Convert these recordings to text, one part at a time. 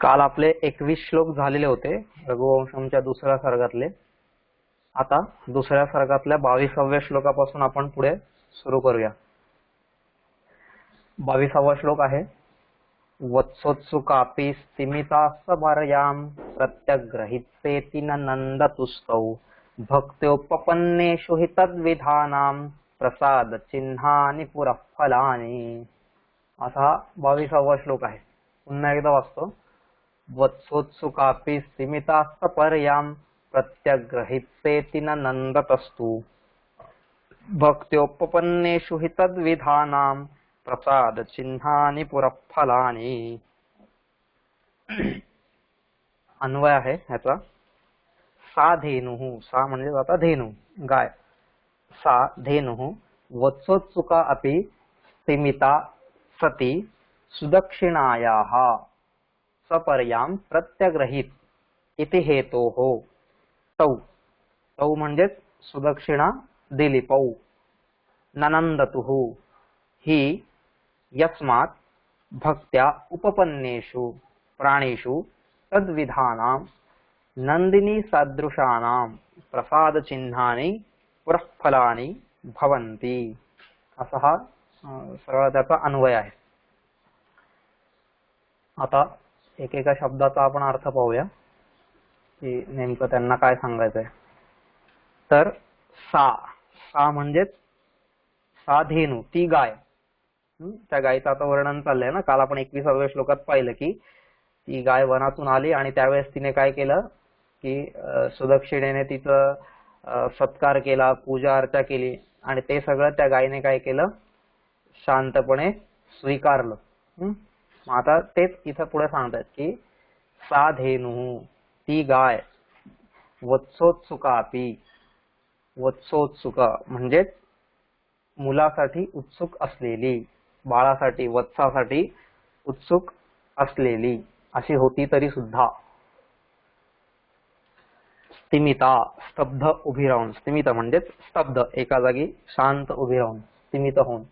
काल आपले 21 श्लोक झालेले होते रघुवंशमच्या दुसऱ्या सर्गातले. आता दुसऱ्या सर्गातल्या 22व्या श्लोकापासून आपण पुढे सुरू करूया. 22वा श्लोक आहे वत्सोत्सुकापि स्तिमितास्तभार्यां प्रत्यग्रहित्सेति न नन्दतुस्तौ भक्त्योपपन्नेषु हि तद्विधानां प्रसाद चिन्हानि पुरः फलानि. असा 22वा श्लोक आहे. पुन्हा एकदा वाचतो. वत्सोत्सुकापि स्तिमितास्तपर्यां प्रत्यग्रहित्सेति न नन्दतस्तु भक्त्योपपन्नेषु हि तद्विधानां प्रसाद चिन्हानि पुरः फलानि. अन्वय आहे ह्याचा. सा धेनुः, सा म्हणजे आता धेनु गाय. सा धेनुः वत्सोत्सुका अपि स्तिमिता सती सुदक्षिणायाः सपर्यां प्रत्यग्रहित इति हेतोः तौ. तौ म्हणजे सुदक्षिणा दिली पौ. ननंदतुः ही यस्मात् भक्त्या उपपन्नेषु प्राणेषु तद्विधानां नंदिनी सदृशानां प्रसाद चिन्हानि पुरः फलानि भवन्ति. असा हा सरळ त्याचा अन्वय आहे. आता एकेका शब्दाचा आपण अर्थ पाहूया की नेमकं त्यांना काय सांगायचंय. तर सा, सा म्हणजे सा धेनु ती गाय. त्या गायीचं आता वर्णन चाललंय ना. काल आपण 21व्या श्लोकात पाहिलं की ती गाय वनातून आली आणि त्यावेळेस तिने काय केलं की सुदक्षिणेने तिचं सत्कार केला, पूजा अर्चा केली आणि ते सगळं त्या गायीने काय केलं, शांतपणे स्वीकारलं. आता तेच इथं पुढे सांगतात की सा धेनु ती गाय वत्सोत्सुकापि, वत्सोत्सुका म्हणजे मुलासाठी उत्सुक असलेली, बाळासाठी वत्सासाठी उत्सुक असलेली अशी होती तरी सुद्धा. स्तिमिता स्तब्ध उभी राहून, स्तिमित म्हणजे स्तब्ध एका जागी शांत उभी राहून, स्तिमित होऊन.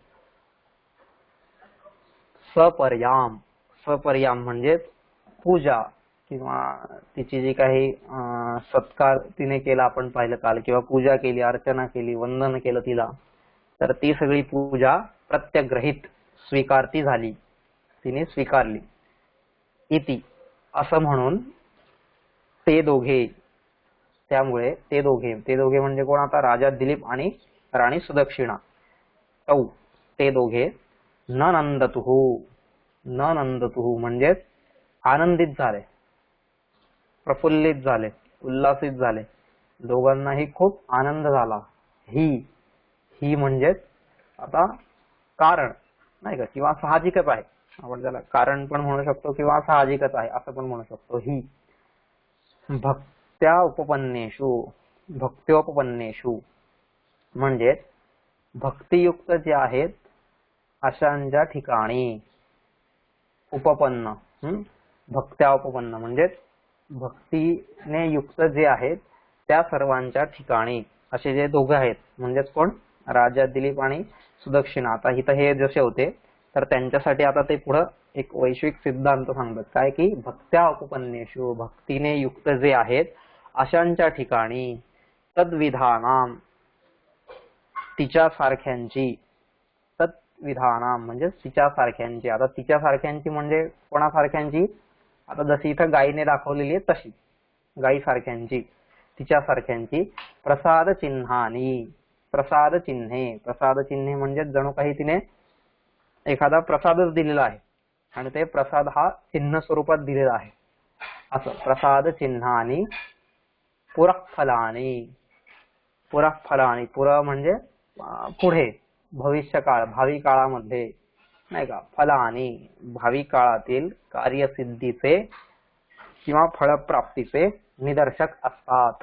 सपर्याम, सपर्याम म्हणजे पूजा किंवा तिची जी काही सत्कार तिने केला आपण पाहिलं काल, किंवा पूजा केली, अर्चना केली, वंदन केलं तिला, तर ती सगळी पूजा प्रत्यग्रहित स्वीकारती झाली, तिने स्वीकारली. इति असं म्हणून ते दोघे, त्यामुळे ते दोघे, ते दोघे म्हणजे कोण, आता राजा दिलीप आणि राणी सुदक्षिणा. तौ ते दोघे न नंदतुः, न नंदतुः म्हणजे आनंदित झाले, प्रफुल्लित झाले, उल्हासित झाले. दोघांनाही खूप आनंद झाला. ही, ही म्हणजे आता कारण नाही का, किंवा साहजिकच आहे, आपण त्याला कारण पण म्हणू शकतो किंवा साहजिकच आहे असं पण म्हणू शकतो. ही भक्त्या उपपन्नेषु, भक्त्योपपन्नेषु म्हणजे भक्तियुक्त जे आहेत अशांच्या ठिकाणी, उपपन्न, भक्त्या उपपन्न म्हणजे भक्तीने युक्त जे आहेत त्या सर्वांच्या ठिकाणी असे जे दोघं आहेत, म्हणजेच कोण, राजा दिलीप आणि सुदक्षिणा. आता इथं हे जसे होते तर त्यांच्यासाठी आता ते पुढं एक वैश्विक सिद्धांत सांगतात काय की भक्त्या उपपन्नेषु भक्तीने युक्त जे आहेत अशांच्या ठिकाणी तद्विधानाम तिच्या सारख्यांची, तद्विधानाम म्हणजे तिच्या सारख्यांची. आता तिच्या सारख्यांची म्हणजे कोणासारख्यांची, आता जशी इथं गायीने दाखवलेली आहे तशी गायी सारख्यांची, तिच्या सारख्यांची. प्रसाद चिन्हानी, प्रसाद चिन्हे, प्रसाद चिन्हे म्हणजे जणू काही तिने एखादा प्रसादच दिलेला आहे आणि ते प्रसाद हा चिन्ह स्वरूपात दिलेला आहे असं. प्रसाद चिन्हानी पुरः फलानी, पुरः फलानी, पुरः म्हणजे पुढे, भविष्यकाळ, भावी काळामध्ये नाही का, फलानी भावी काळातील कार्यसिद्धीचे किंवा फळप्राप्तीचे निदर्शक असतात.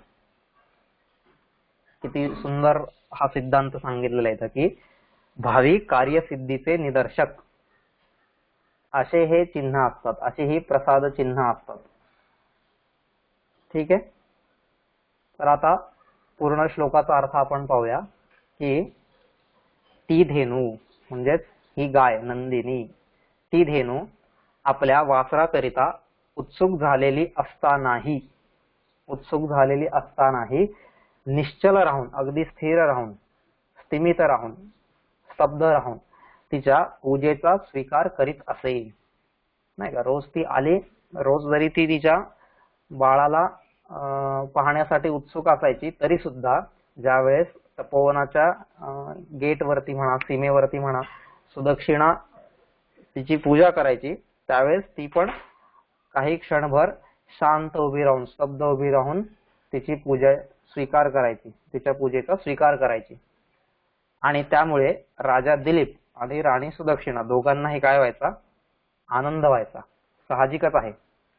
किती सुंदर हा सिद्धांत सांगितलेला आहे की भावी कार्यसिद्धीचे निदर्शक असे हे चिन्ह असतात, अशी ही प्रसाद चिन्ह असतात. ठीक आहे. तर आता पूर्ण श्लोकाचा अर्थ आपण पाहूया की ती धेनू म्हणजेच ही गाय नंदिनी, ती धेनू आपल्या वासराकरिता उत्सुक झालेली असतानाही निश्चल राहून, अगदी स्थिर राहून, स्तिमित राहून, स्तब्ध राहून तिच्या पूजेचा स्वीकार करीत असे. नाही का, रोज ती आली, रोज जरी ती तिच्या बाळाला पाहण्यासाठी उत्सुक असायची, तरी सुद्धा ज्यावेळेस तपोवनाच्या गेटवरती म्हणा, सीमेवरती म्हणा, सुदक्षिणा तिची पूजा करायची, त्यावेळेस ती पण काही क्षणभर शांत उभी राहून, स्तब्ध उभी राहून तिची पूजा स्वीकार करायची, तिच्या पूजेचा स्वीकार करायची. आणि त्यामुळे राजा दिलीप आणि राणी सुदक्षिणा दोघांनाही काय व्हायचा, आनंद व्हायचा. साहजिकच आहे.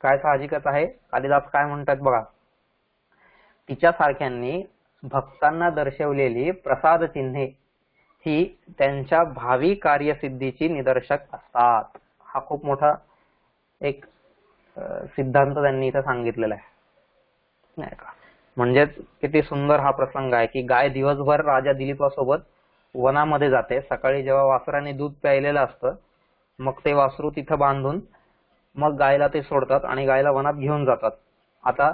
काय साहजिकच आहे? कालिदास काय म्हणतात बघा, तिच्या सारख्यांनी भक्तांना दर्शवलेली प्रसाद चिन्हे ही त्यांच्या भावी कार्यसिद्धीची निदर्शक असतात. हा खूप मोठा एक सिद्धांत त्यांनी इथे सांगितलेला आहे, नाही का. म्हणजेच किती सुंदर हा प्रसंग आहे की गाय दिवसभर राजा दिलीपासोबत वनामध्ये जाते. सकाळी जेव्हा वासराने दूध प्यायलेलं असतं, मग ते वासरू तिथं बांधून मग गायला ते सोडतात आणि गायला वनात घेऊन जातात. आता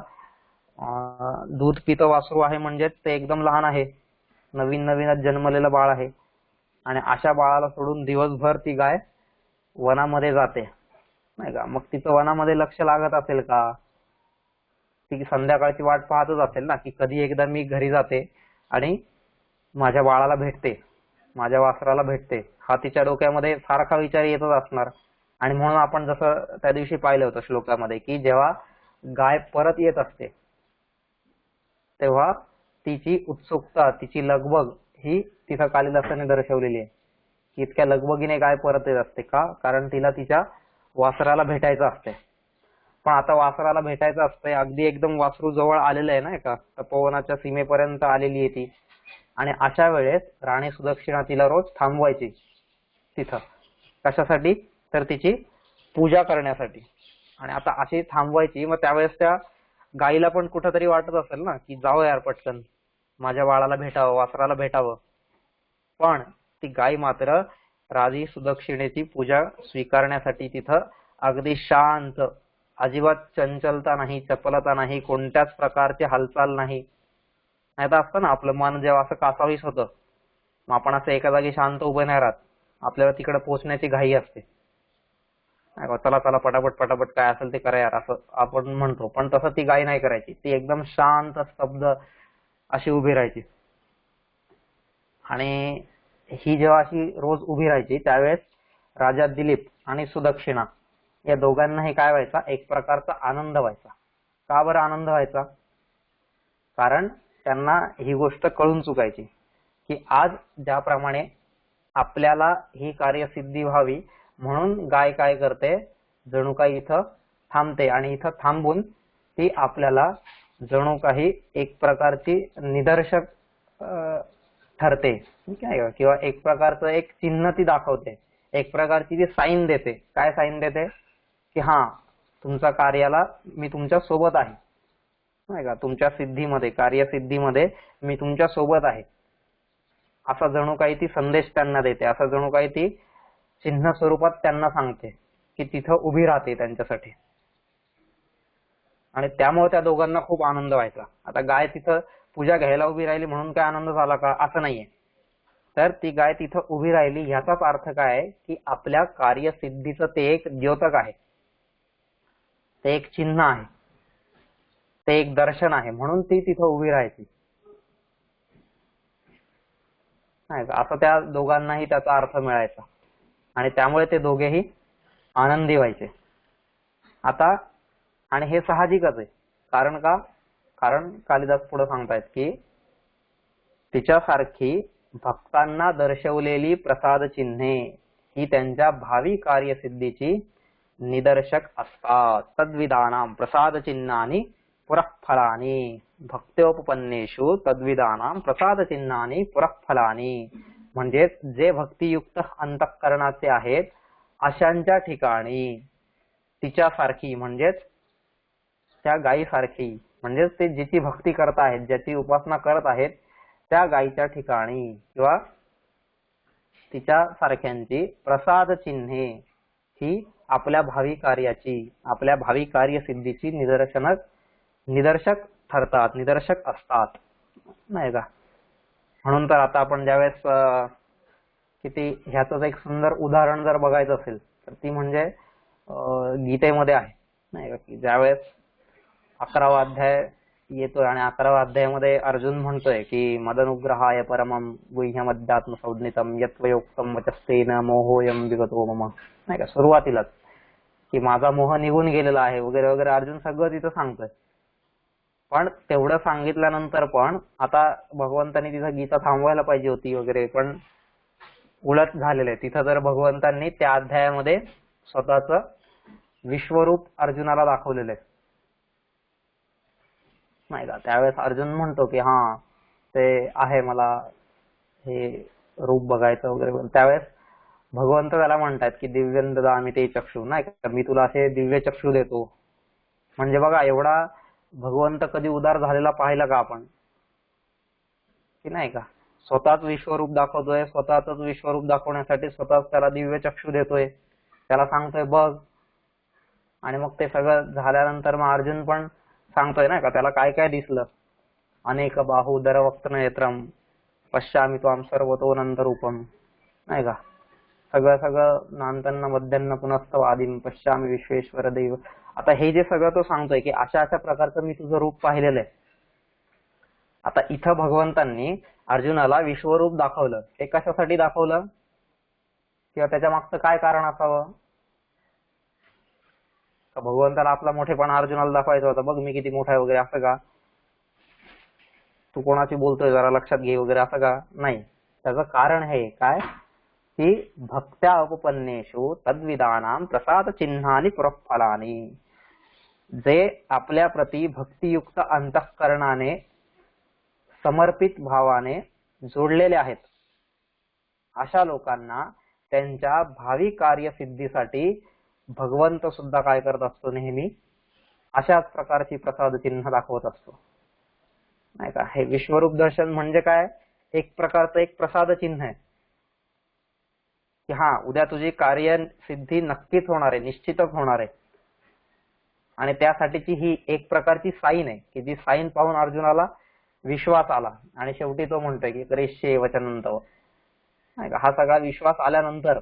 दूध पितं वासरू आहे म्हणजे ते एकदम लहान आहे, नवीन नवीनच जन्मलेलं बाळ आहे, आणि अशा बाळाला सोडून दिवसभर ती गाय वनामध्ये जाते, नाही का. मग तिचं वनामध्ये लक्ष लागत असेल का? ती संध्याकाळची वाट पाहतच असेल ना, की कधी एकदा मी घरी जाते आणि माझ्या बाळाला भेटते, माझ्या वासराला भेटते. हा तिच्या डोक्यामध्ये सारखा विचार येतच असणार. आणि म्हणून आपण जसं त्या दिवशी पाहिलं होतं श्लोकामध्ये, की जेव्हा गाय परत येत असते तेव्हा तिची उत्सुकता, तिची लगबग ही तिथं कालिदासाने दर्शवलेली आहे, की इतक्या लगबगीने गाय परत येत असते. का? कारण तिला तिच्या वासराला भेटायचं असते. पण आता वासराला भेटायचं असतंय, अगदी एकदम वासरू जवळ आलेलं आहे, नाही का, तपोवनाच्या सीमेपर्यंत आलेली आहे ती. आणि अशा वेळेस राणी सुदक्षिणा तिला रोज थांबवायची तिथं. कशासाठी? तर तिची पूजा करण्यासाठी. आणि आता अशी थांबवायची, मग त्यावेळेस त्या गाईला पण कुठंतरी वाटत असेल ना, की जावं यार पटकन, माझ्या बाळाला भेटावं, वासराला भेटावं. पण ती गाय मात्र राणी सुदक्षिणेची पूजा स्वीकारण्यासाठी तिथं अगदी शांत, अजिबात चंचलता नाही, चपलता नाही, कोणत्याच प्रकारची हालचाल नाही. नाही तर असतं ना आपलं मन जेव्हा असं कासावीस होतं, मग आपण असं एका जागी शांत उभे नाही राहत, आपल्याला तिकडे पोहोचण्याची घाई असते, चला चला पटापट पटापट काय असेल ते करा यार, असं आपण म्हणतो. पण तसं ती गाय नाही करायची, ती एकदम शांत स्तब्ध अशी उभी राहायची. आणि ही जेव्हा अशी रोज उभी राहायची त्यावेळेस राजा दिलीप आणि सुदक्षिणा या दोघांनाही काय व्हायचा, एक प्रकारचा आनंद व्हायचा. का बरं आनंद व्हायचा? कारण त्यांना ही गोष्ट कळून चुकायची की आज ज्याप्रमाणे आपल्याला ही कार्यसिद्धी व्हावी म्हणून गाय काय करते, जणू काही इथं थांबते, आणि इथं थांबून ती आपल्याला जणू काही एक प्रकारची निदर्शक ठरते, ठीक आहे, किंवा एक प्रकारचं एक चिन्ह ती दाखवते, एक प्रकारची ती साईन देते. काय साईन देते? की हा, तुमच्या कार्याला मी तुमच्या सोबत आहे, नाही का, तुमच्या सिद्धीमध्ये, कार्यसिद्धीमध्ये मी तुमच्या सोबत आहे, असा जणू काही ती संदेश त्यांना देते, असा जणू काही ती चिन्ह स्वरूपात त्यांना सांगते की तिथं उभी राहते त्यांच्यासाठी. आणि त्यामुळे त्या दोघांना खूप आनंद व्हायचा. आता गाय तिथं पूजा घ्यायला उभी राहिली म्हणून काय आनंद झाला का? असं नाहीये. तर ती गाय तिथं उभी राहिली ह्याचाच अर्थ काय आहे की आपल्या कार्यसिद्धीचं ते एक द्योतक आहे, ते एक चिन्ह आहे, ते एक दर्शन आहे, म्हणून ती तिथं उभी राहायची, असं त्या दोघांनाही त्याचा अर्थ मिळायचा. आणि त्यामुळे ते दोघेही आनंदी व्हायचे. आता आणि हे साहजिकच आहे. कारण का? कारण कालिदास पुढे सांगतायत की तिच्यासारखी भक्तांना दर्शवलेली प्रसाद चिन्हे ही त्यांच्या भावी कार्यसिद्धीची निदर्शक असतात. तद्विदानां प्रसाद चिन्हानी पुरःफलानी भक्त्योपपन्नेषु तद्विदानां प्रसाद चिन्हानी पुरःफलानी. म्हणजे जे भक्तियुक्त अंतःकरणाचे आहेत अशांच्या ठिकाणी तिच्यासारखी, म्हणजेच त्या गायीसारखी, म्हणजेच ते जिची भक्ती करत आहेत, ज्याची उपासना करत आहेत त्या गायीच्या ठिकाणी किंवा तिच्या सारख्यांची प्रसाद चिन्हे ही आपल्या भावी कार्याची, आपल्या भावी कार्यसिद्धीची निदर्शक ठरतात, निदर्शक असतात, नाही का. म्हणून तर आता आपण ज्यावेळेस किती ह्याच एक सुंदर उदाहरण जर बघायचं असेल तर ती म्हणजे गीतेमध्ये आहे, नाही का, की ज्यावेळेस 11वा अध्याय येतोय आणि 11व्या अध्यायामध्ये अर्जुन म्हणतोय की मदनुग्रहाय परमं गुह्यमध्यात्म संज्ञितम यत्वयोक्तम वचस्तेन मोहोयम विगतो मम, नाही का, सुरुवातीलाच की माझा मोह निघून गेलेला आहे वगैरे वगैरे अर्जुन सगळं तिथं सांगतोय. पण तेवढं सांगितल्यानंतर पण आता भगवंतांनी तिथं गीता थांबवायला पाहिजे होती वगैरे, पण उलट झालेलं आहे. तिथं तर भगवंतांनी त्या अध्यायामध्ये स्वतःच विश्वरूप अर्जुनाला दाखवलेलं आहे, नाही का. त्यावेळेस अर्जुन म्हणतो की हा ते आहे मला हे रूप बघायचं वगैरे. त्यावेळेस भगवंत त्याला म्हणतात की दिव्यं ददामि ते चक्षु, नाही का, मी तुला असे दिव्य चक्षु देतो. म्हणजे बघा एवढा भगवंत कधी उदार झालेला पाहिला का आपण, की नाही का. स्वतःच विश्वरूप दाखवतोय, स्वतःच विश्वरूप दाखवण्यासाठी स्वतःच त्याला दिव्य चक्षु देतोय, त्याला सांगतोय बघ. आणि मग ते सगळं झाल्यानंतर मग अर्जुन पण सांगतोय ना का त्याला काय काय दिसलं. अनेक बाहू दरवक्त नेत्रम पश्यामि त्वां सर्वतोऽनंत रूपम, नाही का. सगळं नांतन्न मध्यन्न पुनस्तव आदिम पश्यामि विश्वेश्वर देव. आता हे जे सगळं तो सांगतोय की अशा अशा प्रकारचं मी तुझं रूप पाहिलेलं आहे. आता इथं भगवंतांनी अर्जुनाला विश्वरूप दाखवलं, हे कशासाठी दाखवलं किंवा त्याच्या मागचं काय कारण असावं. भगवंताला आपला मोठेपणा अर्जुनाला दाखवायचा होता, बघ मी किती मोठा आहे वगैरे, असं का. तू कोणाशी बोलतोय जरा लक्षात घे वगैरे, असं का नाही. त्याचं कारण हे काय की भक्त्या उपपन्नेषु तद्विदानां प्रसाद चिन्हानी पुरःफलानी, जे आपल्या प्रती भक्तियुक्त अंतःकरणाने समर्पित भावाने जोडलेले आहेत अशा लोकांना त्यांच्या भावी कार्यसिद्धीसाठी भगवंत सुद्धा काय करत असतो, नेहमी अशाच प्रकारची प्रसाद चिन्ह दाखवत असतो, नाही का. हे विश्वरूप दर्शन म्हणजे काय, एक प्रकारचं एक प्रसाद चिन्ह आहे की हा उद्या तुझी कार्यसिद्धी नक्कीच होणार आहे, निश्चितच होणार आहे. आणि त्यासाठीची ही एक प्रकारची साईन आहे की जी साईन पाहून अर्जुनाला विश्वास आला आणि शेवटी तो म्हणतोय की करिष्ये वचनं तव, नाही का. हा सगळा विश्वास आल्यानंतर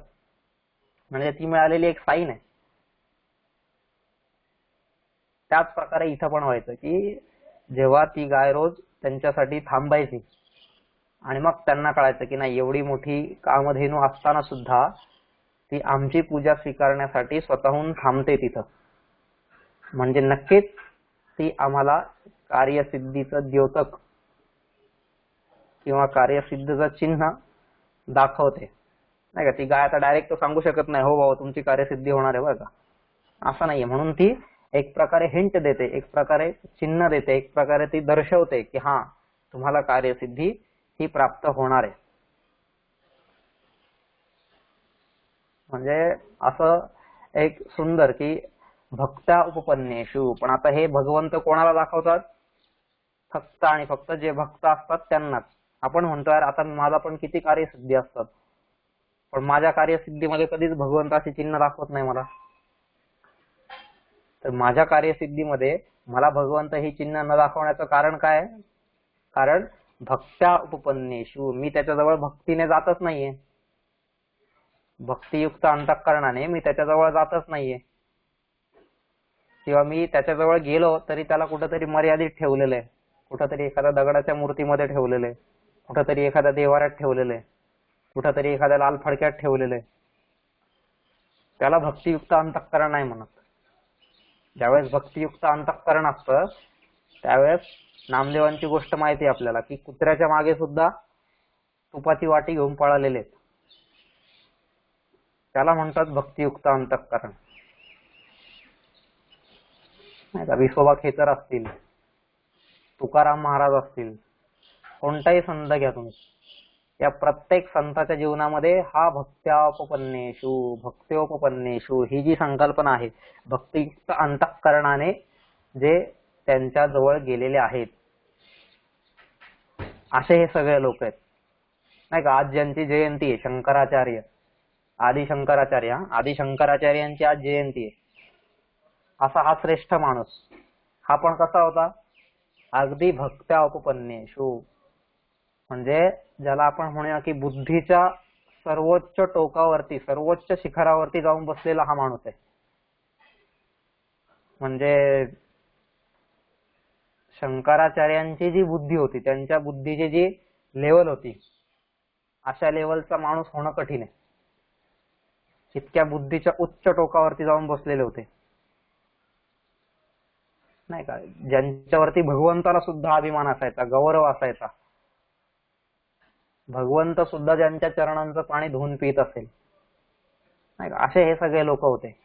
म्हणजे ती मिळालेली एक साईन आहे. त्याच प्रकारे इथं पण व्हायचं की जेव्हा ती गाय रोज त्यांच्यासाठी थांबायची आणि मग त्यांना कळायचं की नाही एवढी मोठी कामधेनू असताना सुद्धा ती आमची पूजा स्वीकारण्यासाठी स्वतःहून थांबते तिथं, म्हणजे नक्कीच ती आम्हाला कार्यसिद्धीचं द्योतक किंवा कार्यसिद्धीचं चिन्ह दाखवते, नाही का. ती गाय आता डायरेक्ट सांगू शकत नाही हो बाबा तुमची कार्यसिद्धी होणार आहे बरं का, असं नाहीये. म्हणून ती एक प्रकारे हिंट देते, एक प्रकारे चिन्ह देते, एक प्रकारे ती दर्शवते की हा तुम्हाला कार्यसिद्धी ही प्राप्त होणार आहे. म्हणजे असं एक सुंदर की भक्त्या उपपन्नेषु. पण आता हे भगवंत कोणाला दाखवतात, फक्त आणि फक्त जे भक्त असतात त्यांनाच. आपण म्हणतो यार आता माझा पण किती कार्यसिद्धी असतात, पण माझ्या कार्यसिद्धीमध्ये कधीच भगवंताची चिन्ह दाखवत नाही मला. तर माझ्या कार्यसिद्धीमध्ये मला भगवंत ही चिन्ह न दाखवण्याचं कारण काय, कारण भक्त्या उपपन्नेषु, मी त्याच्याजवळ भक्तीने जातच नाहीये, भक्तियुक्त अंतःकरणाने मी त्याच्याजवळ जातच नाहीये, किंवा मी त्याच्याजवळ गेलो तरी त्याला कुठंतरी मर्यादित ठेवलेलं आहे, कुठंतरी एखाद्या दगडाच्या मूर्तीमध्ये ठेवलेलं आहे, कुठंतरी एखाद्या देवाऱ्यात ठेवलेलं आहे, कुठंतरी एखाद्या लाल फडक्यात ठेवलेलं आहे. त्याला भक्तियुक्त अंतःकरण नाही म्हणत. ज्यावेळेस भक्तियुक्त अंतःकरण असतं त्यावेळेस नामदेवांची गोष्ट माहिती आहे आपल्याला की कुत्र्याच्या मागे सुद्धा तुपाची वाटी घेऊन पळालेले, त्याला म्हणतात भक्तियुक्त अंतःकरण, नाही का. विसोबा खेचर असतील, तुकाराम महाराज असतील, कोणताही संत घ्या तुम्ही, या प्रत्येक संताच्या जीवनामध्ये हा भक्त्योपपन्नेषु, भक्त्योपपन्नेषु ही जी संकल्पना आहे, भक्तियुक्त अंतःकरणाने जे त्यांच्या जवळ गेलेले आहेत असे हे सगळे लोक आहेत, नाही का. आज ज्यांची जयंती आहे शंकराचार्य, आदिशंकराचार्यांची आज जयंती आहे. असा हा श्रेष्ठ माणूस, हा पण कसा होता? अगदी भक्त्या उपपन्नेषु, म्हणजे ज्याला आपण म्हणूया की बुद्धीच्या सर्वोच्च टोकावरती, सर्वोच्च शिखरावरती जाऊन बसलेला हा माणूस आहे. म्हणजे शंकराचार्यांची जी बुद्धी होती, त्यांच्या बुद्धीची जी लेवल होती, अशा लेवलचा माणूस होणं कठीण आहे. इतक्या बुद्धीच्या उच्च टोकावरती जाऊन बसलेले होते, नाही का? ज्यांच्यावरती भगवंताला सुद्धा अभिमान असायचा, गौरव असायचा. भगवंत सुद्धा ज्यांच्या चरणांचं पाणी धुवून पित असेल, नाही का? असे हे सगळे लोक होते.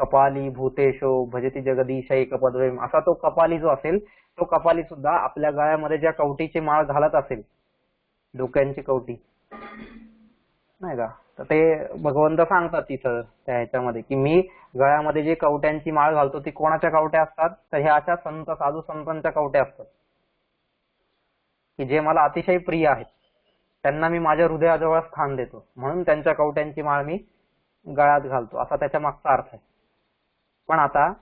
कपाली भूतेशो भजती जगदीशैक पदवेम, असा तो कपाली जो असेल, तो कपाली सुद्धा आपल्या गळ्यामध्ये ज्या कवटीची माळ घालत असेल, डोक्यांची कवटी, नाही का? तर ते भगवंत सांगतात तिथं त्या ह्याच्यामध्ये की मी गळ्यामध्ये जी कवट्यांची माळ घालतो ती कोणाच्या कवट्या असतात? तर ह्या अशा संत साधू संतांच्या कवट्या असतात की जे मला अतिशय प्रिय आहेत. त्यांना मी माझ्या हृदयाजवळ स्थान देतो, म्हणून त्यांच्या कवट्यांची माळ मी गळ्यात घालतो, असा त्याच्या मागचा अर्थ आहे. पण आता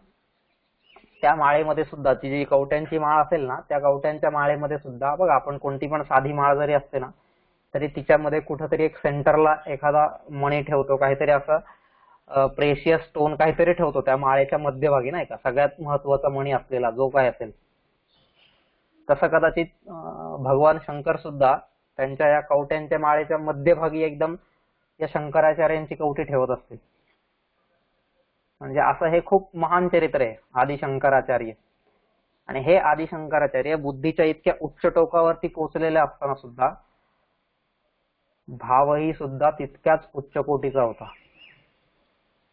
त्या माळेमध्ये सुद्धा, ती जी कवट्यांची माळ असेल ना, त्या कवट्यांच्या माळेमध्ये सुद्धा बघा, आपण कोणती पण साधी माळ जरी असते ना, तरी तिच्यामध्ये कुठंतरी एक सेंटरला एखादा मणी ठेवतो, काहीतरी असं प्रेशियस स्टोन काहीतरी ठेवतो त्या माळेच्या मध्यभागी, नाही का? सगळ्यात महत्वाचा मणी असलेला जो काय असेल. तसं कदाचित भगवान शंकर सुद्धा त्यांच्या या कवट्यांच्या माळेच्या मध्यभागी एकदम या शंकराचार्यांची कवटी ठेवत असतील. म्हणजे असं हे खूप महान चरित्र आहे आदिशंकराचार्य. आणि हे आदिशंकराचार्य बुद्धीच्या इतक्या उच्च टोकावरती पोहोचलेले असताना सुद्धा भावही सुद्धा तितक्याच उच्च कोटीचा होता,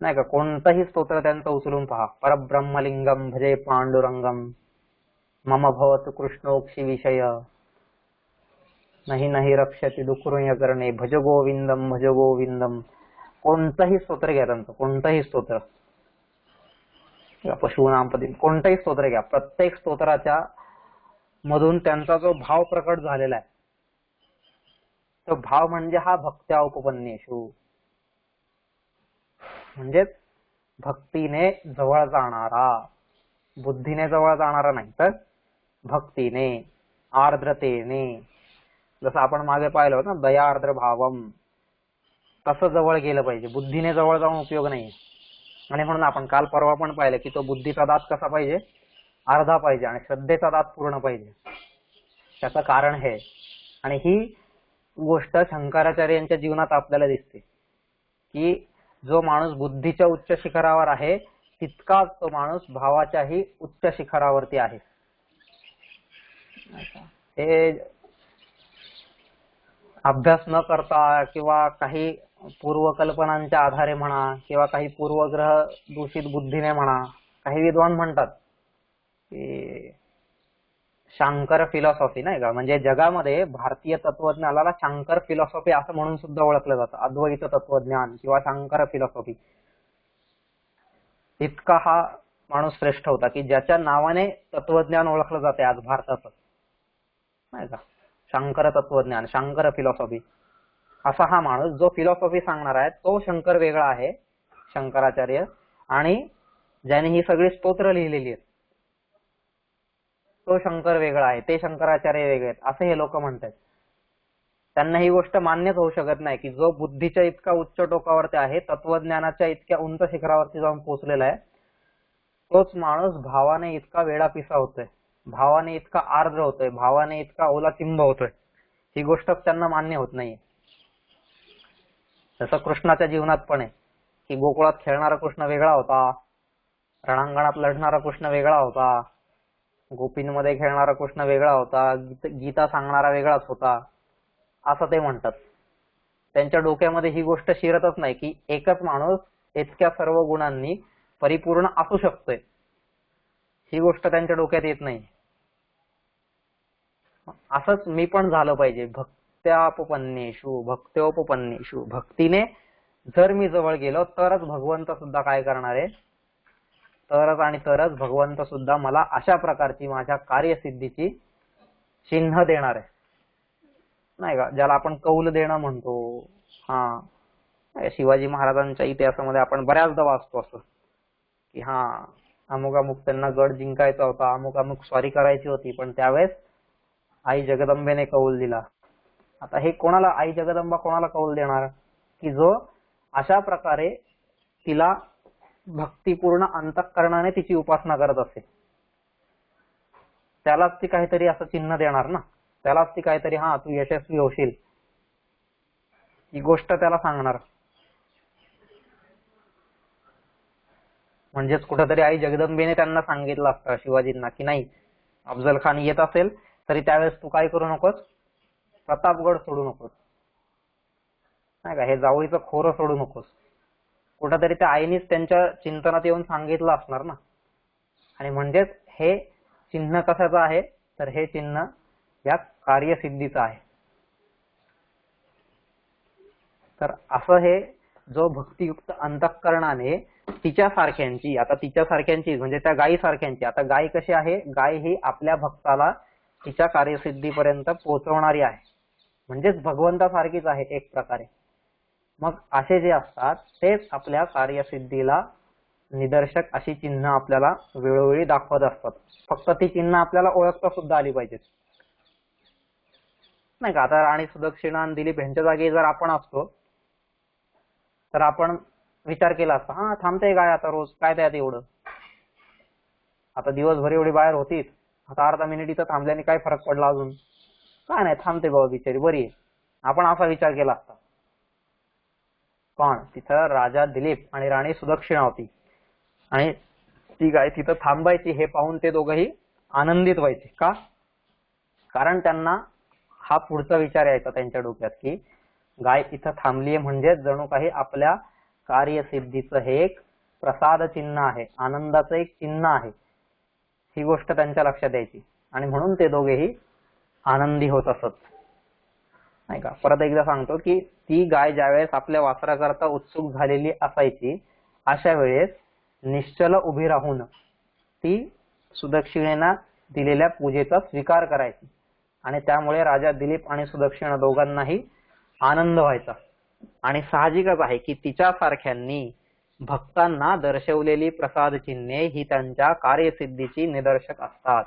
नाही का? कोणतंही स्तोत्र त्यांचं उचलून पहा, परब्रह्मलिंगम भजे पांडुरंगम, मम भवतु कृष्णोक्षी विषय, नाही नाही रक्षति दुःखृय करणे, भज गोविंदम भज गोविंदम. कोणतंही स्तोत्र घ्या त्यांचं, कोणतंही स्तोत्र, पशुनामपदी, कोणतंही स्तोत्र घ्या, प्रत्येक स्तोत्राच्या मधून त्यांचा जो भाव प्रकट झालेला आहे, तो भाव म्हणजे हा भक्त्या उपपन्नेषु, म्हणजे भक्तीने जवळ जाणारा, बुद्धीने जवळ जाणारा नाही, तर भक्तीने, आर्द्रतेने. जसं आपण मागे पाहिलं होतं ना, दया आर्द्र भावम, तसं जवळ गेलं पाहिजे. बुद्धीने जवळ जाऊन उपयोग नाही. आणि म्हणून आपण काल परवा पण पाहिलं की तो बुद्धीचा दात कसा पाहिजे? अर्धा पाहिजे, आणि श्रद्धेचा दात पूर्ण पाहिजे. त्याचं कारण हे, आणि ही गोष्ट शंकराचार्यांच्या जीवनात आपल्याला दिसते की जो माणूस बुद्धीच्या उच्च शिखरावर आहे, तितकाच तो माणूस भावाच्याही उच्च शिखरावरती आहे. हे अभ्यास न करता किंवा काही पूर्वकल्पनांच्या आधारे म्हणा, किंवा काही पूर्वग्रह दूषित बुद्धीने म्हणा, काही विद्वान म्हणतात की शांकर फिलॉसॉफी, नाही का? म्हणजे जगामध्ये भारतीय तत्वज्ञानाला शांकर फिलॉसॉफी असं म्हणून सुद्धा ओळखलं जातं, अद्वैत तत्वज्ञान किंवा शांकर फिलॉसॉफी. इतका हा माणूस श्रेष्ठ होता की ज्याच्या नावाने तत्वज्ञान ओळखलं जाते आज भारतात, नाही का? शांकर तत्वज्ञान, शांकर फिलॉसॉफी, असा हा माणूस जो फिलॉसॉफी सांगणार आहे, तो शंकर वेगळा आहे, शंकराचार्य. आणि ज्याने ही सगळी स्तोत्र लिहिलेली आहेत, तो शंकर वेगळा आहे, ते शंकराचार्य वेगळे आहेत, असे हे लोक म्हणतात. त्यांना ही गोष्ट मान्यच होऊ शकत नाही की जो बुद्धीच्या इतका उच्च टोकावरती आहे, तत्वज्ञानाच्या इतक्या उंच शिखरावरती जाऊन पोहोचलेला आहे, तोच माणूस भावाने इतका वेडापिसा होतोय, भावाने इतका आर्द्र होतोय, भावाने इतका ओलाचिंब होतोय. ही गोष्ट त्यांना मान्य होत नाहीये. जसं कृष्णाच्या जीवनात पण आहे की गोकुळात खेळणारा कृष्ण वेगळा होता, रणांगणात लढणारा कृष्ण वेगळा होता, गोपींमध्ये खेळणारा कृष्ण वेगळा होता, गीता सांगणारा वेगळाच होता, असं ते म्हणतात. त्यांच्या डोक्यामध्ये ही गोष्ट शिरतच नाही की एकच माणूस इतक्या सर्व गुणांनी परिपूर्ण असू शकतोय. ही गोष्ट त्यांच्या डोक्यात येत नाही. असंच मी पण झालं पाहिजे, भक्त्यापन्नेषु भक्त्योपपन्नेषु. भक्तीने जर मी जवळ गेलो तरच भगवंत सुद्धा काय करणार आहे, तरच भगवंत सुद्धा मला अशा प्रकारची माझ्या कार्यसिद्धीची चिन्ह देणार आहे. नाही का, ज्याला आपण कौल देणं म्हणतो. हा, शिवाजी महाराजांच्या इतिहासामध्ये आपण बऱ्याचदा वाचतो असं की हा, अमुक अमुक त्यांना गड जिंकायचा होता, अमुक अमुक स्वारी करायची होती, पण त्यावेळेस आई जगदंबेने कौल दिला. आता हे कोणाला, आई जगदंबा कोणाला कौल देणार, की जो अशा प्रकारे तिला भक्तिपूर्ण अंतःकरणाने तिची उपासना करत असेल, त्यालाच ती काहीतरी असं चिन्ह देणार ना, त्यालाच ती काहीतरी हा तू यशस्वी होशील ही गोष्ट त्याला सांगणार. म्हणजेच कुठेतरी आई जगदंबेने त्यांना सांगितलं असतं शिवाजींना की नाही, अफजल खान येत असेल तरी त्यावेळेस तू काय करू नकोस, प्रतापगड सोडू नकोस, नाही का, हे जावळीचं खोरं सोडू नकोस. कुठेतरी त्या आईनीच त्यांच्या चिंतनात येऊन सांगितलं असणार ना. आणि म्हणजेच हे चिन्ह कशाचं आहे, तर हे चिन्ह या कार्यसिद्धीचं आहे. तर असं हे जो भक्तियुक्त अंतःकरणाने तिच्यासारख्यांची, आता तिच्यासारख्यांची म्हणजे त्या गायीसारख्यांची, आता गाय कशी आहे, गाय ही आपल्या भक्ताला तिच्या कार्यसिद्धीपर्यंत पोहोचवणारी आहे, म्हणजेच भगवंतासारखीच आहे एक प्रकारे. मग असे जे असतात तेच आपल्या कार्यसिद्धीला निदर्शक अशी चिन्ह आपल्याला वेळोवेळी दाखवत असतात. फक्त ती चिन्ह आपल्याला ओळखता सुद्धा आली पाहिजेत, नाही का. आता राणी सुदक्षिणा आणि दिलीप यांच्या जागी जर आपण असतो तर आपण विचार केला असता, हा थांबते गाय आता रोज, काय त्यात एवढं, आता दिवसभर एवढी बाहेर होतीच, आता अर्धा मिनिट इथं थांबल्याने काय फरक पडला अजून, काय नाही, थांबते बाबा बिचारी बरी आहे, आपण असा विचार केला असता. पण तिथं राजा दिलीप आणि राणी सुदक्षिणा होती आणि ती गाय तिथं थांबायची हे पाहून ते दोघंही आनंदित व्हायचे. का? कारण त्यांना हा पुढचा विचार यायचा त्यांच्या डोक्यात की गाय इथं थांबलीये म्हणजे जणू काही आपल्या कार्यसिद्धीचं हे एक प्रसाद चिन्ह आहे, आनंदाचं एक चिन्ह आहे, ही गोष्ट त्यांच्या लक्षात यायची आणि म्हणून ते दोघेही आनंदी होत असत, नाही का. परत एकदा सांगतो की ती गाय ज्यावेळेस आपल्या वासराकरता उत्सुक झालेली असायची, अशा वेळेस निश्चल उभी राहून ती सुदक्षिणेला दिलेल्या पूजेचा स्वीकार करायची आणि त्यामुळे राजा दिलीप आणि सुदक्षिणा दोघांनाही आनंद व्हायचा. आणि साहजिकच आहे की तिच्यासारख्यांनी भक्तांना दर्शवलेली प्रसाद चिन्हे ही त्यांच्या कार्यसिद्धीची निदर्शक असतात,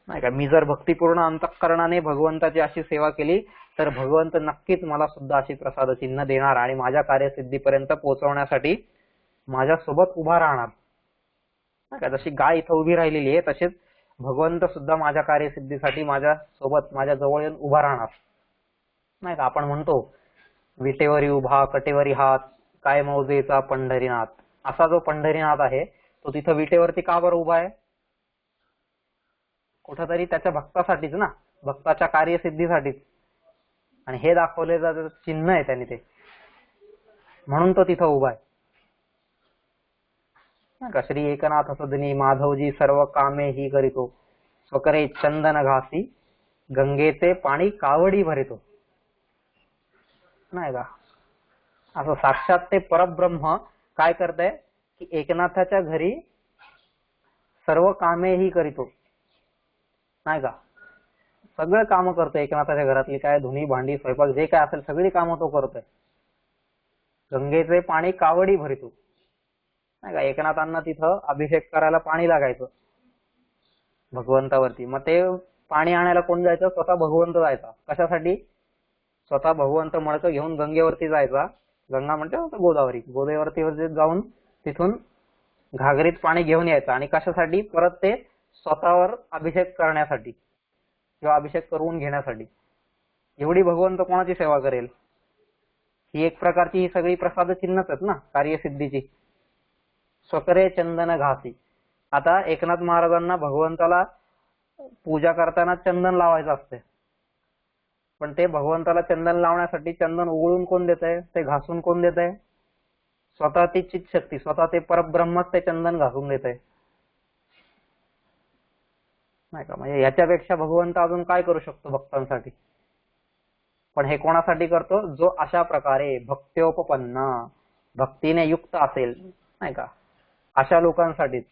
नाही का. मी जर भक्तिपूर्ण अंतःकरणाने भगवंताची अशी सेवा केली तर भगवंत नक्कीच मला सुद्धा अशी प्रसाद चिन्ह देणार आणि माझ्या कार्यसिद्धीपर्यंत पोहोचवण्यासाठी माझ्या सोबत उभा राहणार, नाही का. जशी गाय इथं उभी राहिलेली आहे तसेच भगवंत सुद्धा माझ्या कार्यसिद्धीसाठी माझ्या सोबत, माझ्या जवळ येऊन उभा राहणार, नाही का. आपण म्हणतो विटेवरी उभा कटेवरी हात, काय मौजेचा पंढरीनाथ, असा जो पंढरीनाथ आहे तो तिथं विटेवरती का बरं उभा आहे, कुठंतरी त्याच्या भक्तासाठीच ना, भक्ताच्या कार्यसिद्धीसाठीच, आणि हे दाखवले जातं चिन्ह आहे त्याने ते, म्हणून तो तिथं उभा आहे. श्री एकनाथ सदनी माधवजी सर्व कामे ही करीतो, स्वकरे चंदन घासी गंगेचे पाणी कावडी भरितो, नाही का. असं साक्षात ते परब्रह्म काय करतंय की एकनाथाच्या घरी सर्व कामे ही करीतो, नाही का. सगळं काम करतोय एकनाथाच्या घरातली, काय धुनी भांडी स्वयंपाक जे काय असेल सगळी कामं तो करतोय. गंगेचे पाणी कावडी भरितो, नाही का. एकनाथांना तिथं अभिषेक करायला पाणी लागायचं भगवंतावरती, मग ते पाणी आणायला कोण जायचं, स्वतः भगवंत जायचा. कशासाठी? स्वतः भगवंत मडकं घेऊन गंगेवरती जायचा, गंगा म्हणते गोदावरी, गोदावरीवरती जाऊन तिथून घागरीत पाणी घेऊन यायचं आणि कशासाठी, परत ते स्वतःवर अभिषेक करण्यासाठी किंवा अभिषेक करून घेण्यासाठी. एवढी भगवंत कोणाची सेवा करेल, ही एक प्रकारची ही सगळी प्रसाद चिन्हच आहेत ना कार्यसिद्धीची. स्वकरे चंदन घासी, आता एकनाथ महाराजांना भगवंताला पूजा करताना चंदन लावायचं असते, पण ते भगवंताला चंदन लावण्यासाठी चंदन उघळून कोण देत आहे, ते घासून कोण देत आहे, स्वतः ती चित शक्ती, स्वतः ते परब्रह्मच ते चंदन घासून देत आहे, नाही का. म्हणजे याच्यापेक्षा भगवंत अजून काय करू शकतो भक्तांसाठी. पण हे कोणासाठी करतो, जो अशा प्रकारे भक्त्योपपन्न, भक्तीने युक्त असेल, नाही का, अशा लोकांसाठीच.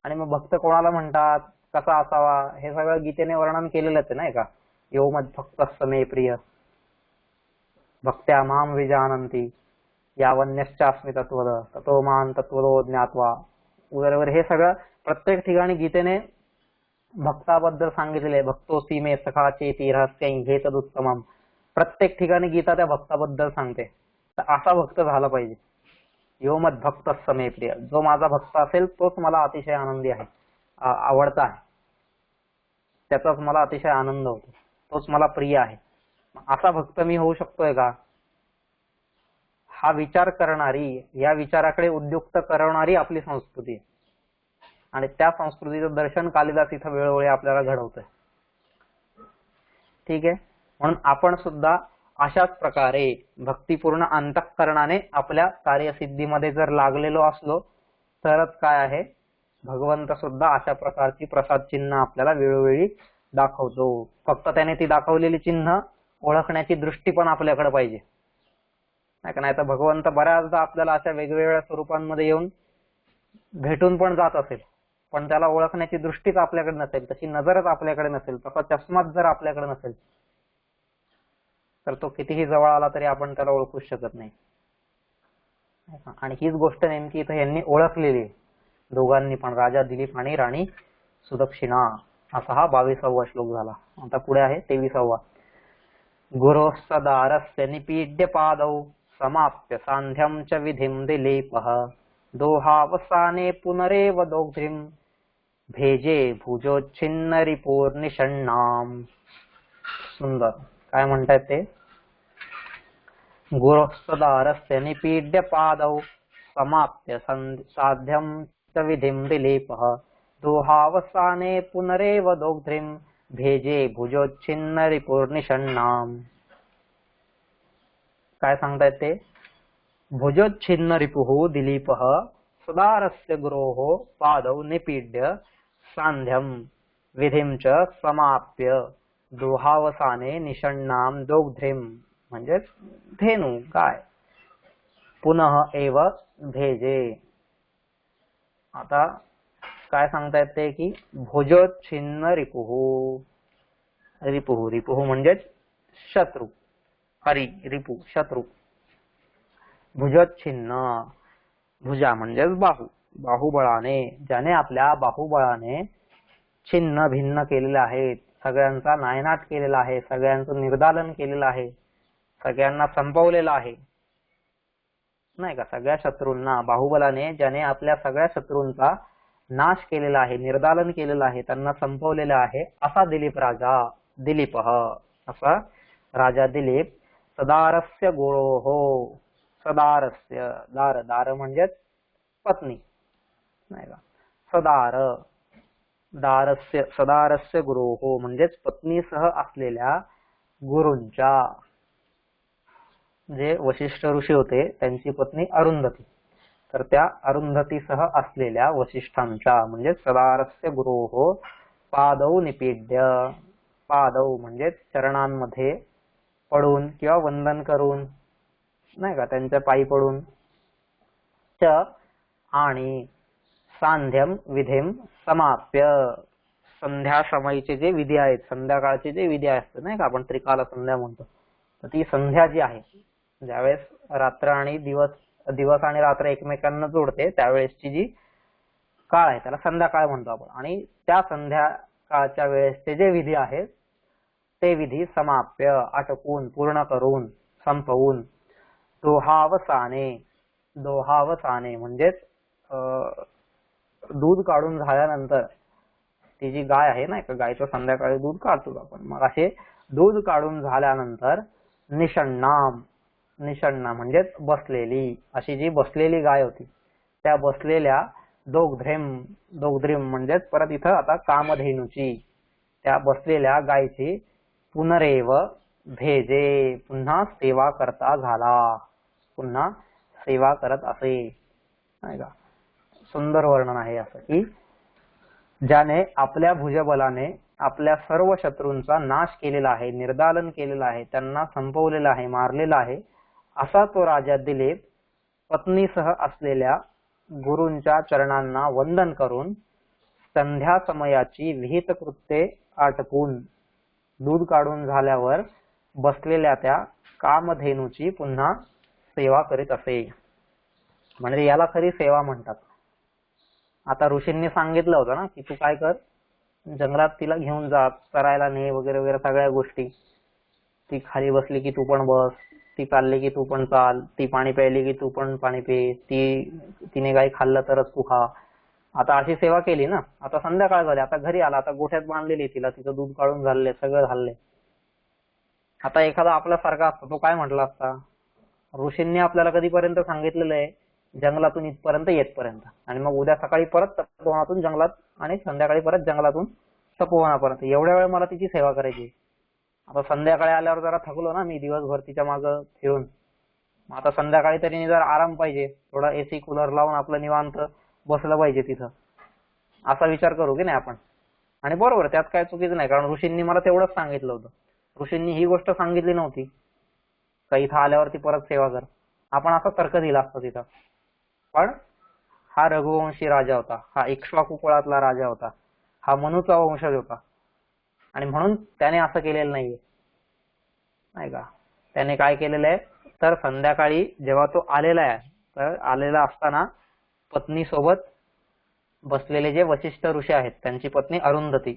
आणि मग भक्त कोणाला म्हणतात, कसा असावा, हे सगळं गीतेने वर्णन केलेलंच आहे, नाही का. यो मद्भक्तः मे प्रिय, भक्त्या माम विजानन्ति यावन्यश्चास्मि तत्वद ततो मां तत्वदो ज्ञात्वा वगैरे हे सगळं प्रत्येक ठिकाणी गीतेने भक्ताबद्दल सांगितलेले. भक्तोसी मे सखा चेती रहस्यं हे तदुत्तमम. प्रत्येक ठिकाणी गीता त्या भक्ताबद्दल सांगते. तर असा भक्त झाला पाहिजे. यो मद्भक्तः मे प्रिय, जो माझा भक्त असेल तोच मला अतिशय आनंदी आहे, आवडता आहे, त्याचाच मला अतिशय आनंद होतो, तोच मला प्रिय आहे. असा भक्त मी होऊ शकतोय का? हा विचार करणारी, या विचाराकडे उद्युक्त करणारी आपली संस्कृती आहे. आणि त्या संस्कृतीचं दर्शन कालिदास इथं वेळोवेळी आपल्याला घडवतोय. ठीक आहे. म्हणून आपण सुद्धा अशाच प्रकारे भक्तिपूर्ण अंतःकरणाने आपल्या कार्यसिद्धीमध्ये जर लागलेलो असलो तरच काय आहे, भगवंत सुद्धा अशा प्रकारची प्रसाद चिन्ह आपल्याला वेळोवेळी दाखवतो. फक्त त्याने ती दाखवलेली चिन्ह ओळखण्याची दृष्टी पण आपल्याकडे पाहिजे. नाही तर भगवंत बऱ्याचदा आपल्याला अशा वेगवेगळ्या स्वरूपांमध्ये येऊन भेटून पण जात असेल, पण त्याला ओळखण्याची दृष्टीच आपल्याकडे नसेल, तशी नजरच आपल्याकडे नसेल, तसा चष्माच जर आपल्याकडे नसेल तर तो कितीही जवळ आला तरी आपण त्याला ओळखूच शकत नाही. आणि हीच गोष्ट नेमकी इथं यांनी ओळखलेली आहे दोघांनी पण, राजा दिलीप आणि राणी सुदक्षिणा. असा हा 22वा श्लोक झाला. आता पुढे आहे 23वा. गुरोः सदारस्य निपीड्य पादौ समाप्य सांध्यं च विधिं दिलीपः दोहावसाने पुनरेव दोग्ध्रिं भेजे भुजोच्छिन्न रिपोर्निषण्णाम. सुंदर. काय म्हणतात ते? गुरोः सदारस्य निपीड्य पादौ समाप्य साध्यं च विधिं दिलीपः दोहावसाने पुनरेव दोग्ध्रिं भेजे भुजोच्छिन्न रिपुर्निषण्णाम. काय सांगतायत ते? भुजोच्छिन्न रिपुः दिलीपः सदारस्य गुरोः पादौ निपीड्य सांध्यं विधिं च समाप्य दोहावसाने निषण्णाम दोग्ध्रिं, म्हणजे धेनू गाय, पुनः एव भेजे. आता काय सांगतायत ते की भुजोच्छिन्न रिपुः, रिपुः रिपुः म्हणजे शत्रू, हरी रिपु शत्रू. भुजोच्छिन्न, भुजा म्हणजेच बाहू, बाहुबळाने, ज्याने आपल्या बाहुबळाने छिन्न भिन्न केलेले आहेत, सगळ्यांचा नायनाट केलेला आहे, सगळ्यांचं निर्दालन केलेलं आहे, सगळ्यांना संपवलेलं आहे, नाही का? सगळ्या शत्रूंना बाहुबलाने, ज्याने आपल्या सगळ्या शत्रूंचा नाश केलेला आहे, निर्दालन केलेलं आहे, त्यांना संपवलेलं आहे, असा दिलीप राजा, दिलीपः असा राजा दिलीप. सदारस्य गुरोः, सदारस्य, दार, दार म्हणजेच पत्नी, नाही का? सदार, दारस्य, सदारस्य गुरोः म्हणजेच पत्नीसह असलेल्या गुरूंच्या. जे वशिष्ठ ऋषी होते त्यांची पत्नी अरुंधती, तर त्या अरुंधतीसह असलेल्या वशिष्ठांच्या, म्हणजे सदारस्य गुरोः पादौ निपीड्य, पादौ म्हणजे चरणांमध्ये पडून किंवा वंदन करून, नाही का, त्यांच्या पायी पडून, च आणि सांध्यम विधिम समाप्य, संध्या समयीचे जे विधी आहेत, संध्याकाळचे जे विधी असतात, नाही का, आपण त्रिकाल संध्या म्हणतो, तर ती संध्या जी आहे, ज्यावेळेस रात्र आणि दिवस, दिवस आणि रात्र एकमेकांना जोडते, त्यावेळेसची जी काळ आहे त्याला संध्याकाळ म्हणतो आपण. आणि त्या संध्याकाळच्या वेळेसचे जे विधी आहेत ते विधी समाप्य, आटपून, पूर्ण करून, संपवून, दोहावसाने, दोहावसाने म्हणजेच दूध काढून झाल्यानंतर, ती जी गाय आहे ना, गायचं संध्याकाळी दूध काढतो आपण, मग असे दूध काढून झाल्यानंतर निषण्णाम, निषण्णा म्हणजेच बसलेली, अशी जी बसलेली गाय होती त्या बसलेल्या दोग्ध्रिम, दोग्ध्रिम म्हणजेच परत इथं आता कामधेनूची, त्या बसलेल्या गायची पुनरेव भेजे, पुन्हा सेवा करता झाला, पुन्हा सेवा करत असे, नाही का? सुंदर वर्णन आहे असं की ज्याने आपल्या भुजबलाने आपल्या सर्व शत्रूंचा नाश केलेला आहे, निर्दालन केलेला आहे, त्यांना संपवलेला आहे, मारलेला आहे, असा तो राजा दिलीप पत्नीसह असलेल्या गुरूंच्या चरणांना वंदन करून संध्या समयाची विहित कृत्ये आटपून, दूध काढून झाल्यावर बसलेल्या त्या कामधेनूची पुन्हा सेवा करीत असे. म्हणजे याला खरी सेवा म्हणतात. आता ऋषींनी सांगितलं होतं ना की तू काय कर, जंगलात तिला घेऊन जा, चरायला ने वगैरे वगैरे सगळ्या गोष्टी. ती खाली बसली की तू पण बस, ती चालली की तू पण चाल, ती पाणी प्यायली की तू पण पाणी पे, तिने काही खाल्लं तरच तू खा. आता अशी सेवा केली ना. आता संध्याकाळ झाली, आता घरी आला, आता गोठ्यात बांधलेली तिला, तिचं दूध काढून झाले, सगळं झालंय. आता एखादा आपल्यासारखा असतो तो काय म्हटला असता, ऋषींनी आपल्याला कधीपर्यंत सांगितलेलं आहे, जंगलातून इथपर्यंत येतपर्यंत, आणि मग उद्या सकाळी परत तपोवनातून जंगलात आणि संध्याकाळी परत जंगलातून तपोवनापर्यंत, एवढ्या वेळ मला तिची सेवा करायची. आता संध्याकाळी आल्यावर जरा थकलो ना मी दिवसभर तिच्या मागं फिरून, आता संध्याकाळी तरी जरा आराम पाहिजे, थोडा एसी कूलर लावून आपलं निवांत बसलं पाहिजे तिथं, असा विचार करू की नाही आपण. आणि बरोबर, त्यात काय चुकीचं नाही, कारण ऋषींनी मला तेवढंच सांगितलं होतं. ऋषींनी ही गोष्ट सांगितली नव्हती का इथं आल्यावरती परत सेवा कर. आपण असा तर्क दिला असता तिथं. पण हा रघुवंशी राजा होता, हा इक्ष्वाकू कुळातला राजा होता, हा मनूचा वंशज होता, आणि म्हणून त्याने असं केलेलं नाहीये, नाही का. त्याने काय केलेलं आहे, तर संध्याकाळी जेव्हा तो आलेला आहे, तर आलेला असताना पत्नी सोबत बसलेले जे वशिष्ठ ऋषी आहेत, त्यांची पत्नी अरुंधती,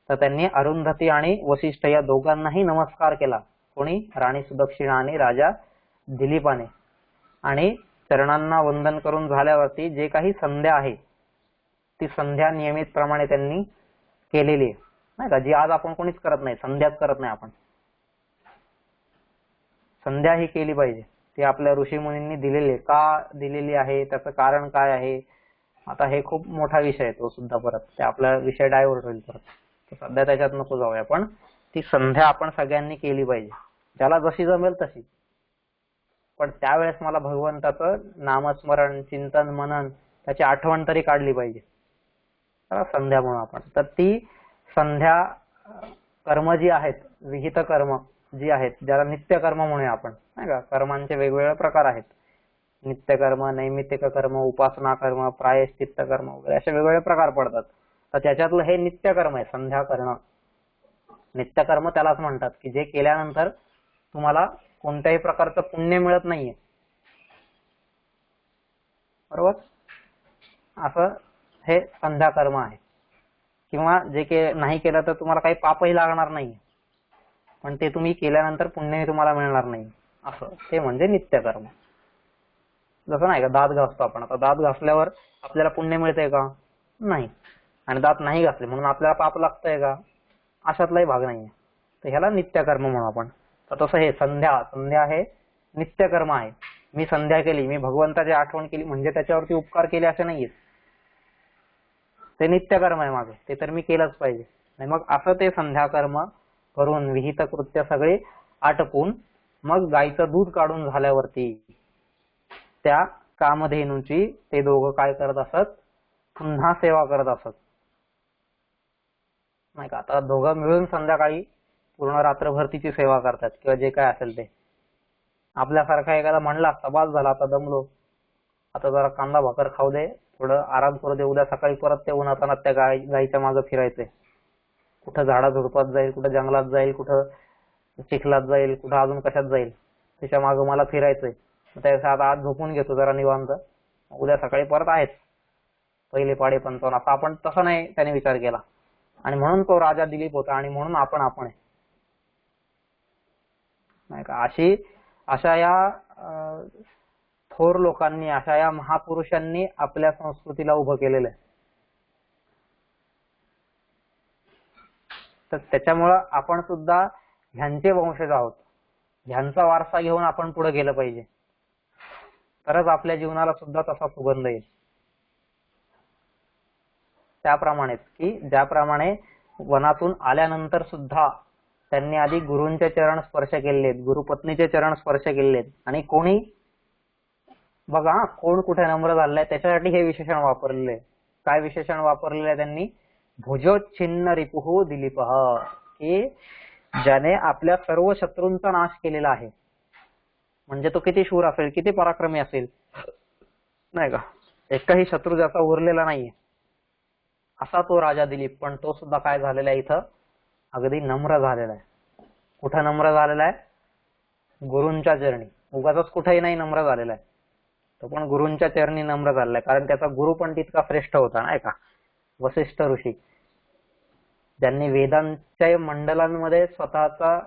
तर त्यांनी अरुंधती आणि वशिष्ठ या दोघांनाही नमस्कार केला. कोणी, राणी सुदक्षिणा आणि राजा दिलीपाने. आणि चरणांना वंदन करून झाल्यावरती जे काही संध्या आहे ती संध्या नियमित प्रमाणे त्यांनी केलेली आहे, नाही का, जी आज आपण कोणीच करत नाही, संध्याच करत नाही आपण. संध्या ही केली पाहिजे, ती आपल्या ऋषी मुनींनी दिलेली आहे. का दिलेली आहे, त्याचं कारण काय आहे, आता हे खूप मोठा विषय आहे तो सुद्धा, परत ते आपला विषय डायव्हर्ट होईल परत, तर सध्या त्याच्यात नको जाऊया. पण ती संध्या आपण सगळ्यांनी केली पाहिजे, ज्याला जशी जमेल तशी. पण त्यावेळेस मला भगवंताचं नामस्मरण, चिंतन, मनन, त्याची आठवण तरी काढली पाहिजे संध्या म्हणून आपण. तर ती संध्या कर्म जी आहेत, विहित कर्म जी आहेत, ज्याला नित्य कर्म म्हणूया आपण, नाही का. कर्मांचे वेगवेगळे प्रकार आहेत, नित्य कर्म, नैमित्तिक कर्म, उपासना कर्म, प्रायश्चित्त कर्म वगैरे असे वेगवेगळे प्रकार पडतात. तर त्याच्यातलं हे नित्य कर्म आहे, संध्या करणं. नित्य कर्म त्यालाच म्हणतात की जे केल्यानंतर तुम्हाला कोणत्याही प्रकारचं पुण्य मिळत नाहीये, बरोबर. असं हे संध्या कर्म आहे. किंवा जे नाही केलं तर तुम्हाला काही पापही लागणार नाही, पण ते तुम्ही केल्यानंतर पुण्यही तुम्हाला मिळणार नाही, असं ते म्हणजे नित्य कर्म. जसं नाही का, दात घासतो आपण, आता दात घासल्यावर आपल्याला पुण्य मिळतंय का, नाही, आणि दात नाही घासले म्हणून आपल्याला पाप लागतंय का, अशातलाही भाग नाहीये. तर ह्याला नित्य कर्म म्हणू आपण. तर तसं हे संध्या हे नित्य कर्म आहे. मी संध्या केली, मी भगवंताची आठवण केली म्हणजे त्याच्यावरती उपकार केले असे नाहीये, ते नित्य कर्म आहे माझं, ते तर मी केलंच पाहिजे. आणि मग असं ते संध्या कर्म करून विहित कृत्य सगळे आटपून मग गायचं दूध काढून झाल्यावरती त्या कामधेनूची ते दोघं काय करत असत, पुन्हा सेवा करत असत, नाही का. आता दोघं मिळून संध्याकाळी पूर्ण रात्रभर तिची सेवा करतात किंवा जे काय असेल ते. आपल्यासारखा एखादा म्हणला असता, बास झाला आता दमलो, आता जरा कांदा भाकर खाऊ दे, थोडं आराम करू दे, उद्या सकाळी परत ते उन्हातानात त्या गायीच्या मागं फिरायचंय, कुठं झाडा झुडपात जाईल, कुठं जंगलात जाईल, कुठं चिखलात जाईल, कुठं अजून कशात जाईल, त्याच्या मागं मला फिरायचंय. त्याच्या आता आज झोपून घेतो जरा निवांत, उद्या सकाळी परत आहेच पहिले पाडे पंचावन्न, असं आपण तसं नाही त्याने विचार केला. आणि म्हणून तो राजा दिलीप होता, आणि म्हणून आपण आहे, नाही का. अशा या थोर लोकांनी, अशा या महापुरुषांनी आपल्या संस्कृतीला उभं केलेलं आहे. तर त्याच्यामुळं आपण सुद्धा ह्यांचे वंशज आहोत, ह्यांचा वारसा घेऊन आपण पुढे गेलं पाहिजे, तरच आपल्या जीवनाला सुद्धा तसा सुगंध येईल. त्याप्रमाणेच की ज्याप्रमाणे वनातून आल्यानंतर सुद्धा त्यांनी आधी गुरूंचे चरण स्पर्श केलेत, गुरुपत्नीचे चरण स्पर्श केलेत, आणि कोणी बघा कोण कुठे नम्र झालंय त्याच्यासाठी हे विशेषण वापरलेलं आहे. काय विशेषण वापरलेलं आहे त्यांनी, भुजोच्छिन्न रिपुः दिलीपः, की ज्याने आपल्या सर्व शत्रूंचा नाश केलेला आहे. म्हणजे तो किती शूर असेल, किती पराक्रमी असेल, नाही का, एकही शत्रू ज्याचा उरलेला नाहीये, असा तो राजा दिलीप. पण तो सुद्धा काय झालेला आहे इथं, अगदी नम्र झालेला आहे. कुठं नम्र झालेला आहे? गुरूंच्या चरणी. उगाच कुठेही नाही नम्र झालेला आहे, तो पण गुरूंच्या चरणी नम्र झालेला आहे. कारण त्याचा गुरु पण तितका श्रेष्ठ होता नाही का, वसिष्ठ ऋषी, ज्यांनी वेदांच्या मंडलांमध्ये स्वतःचा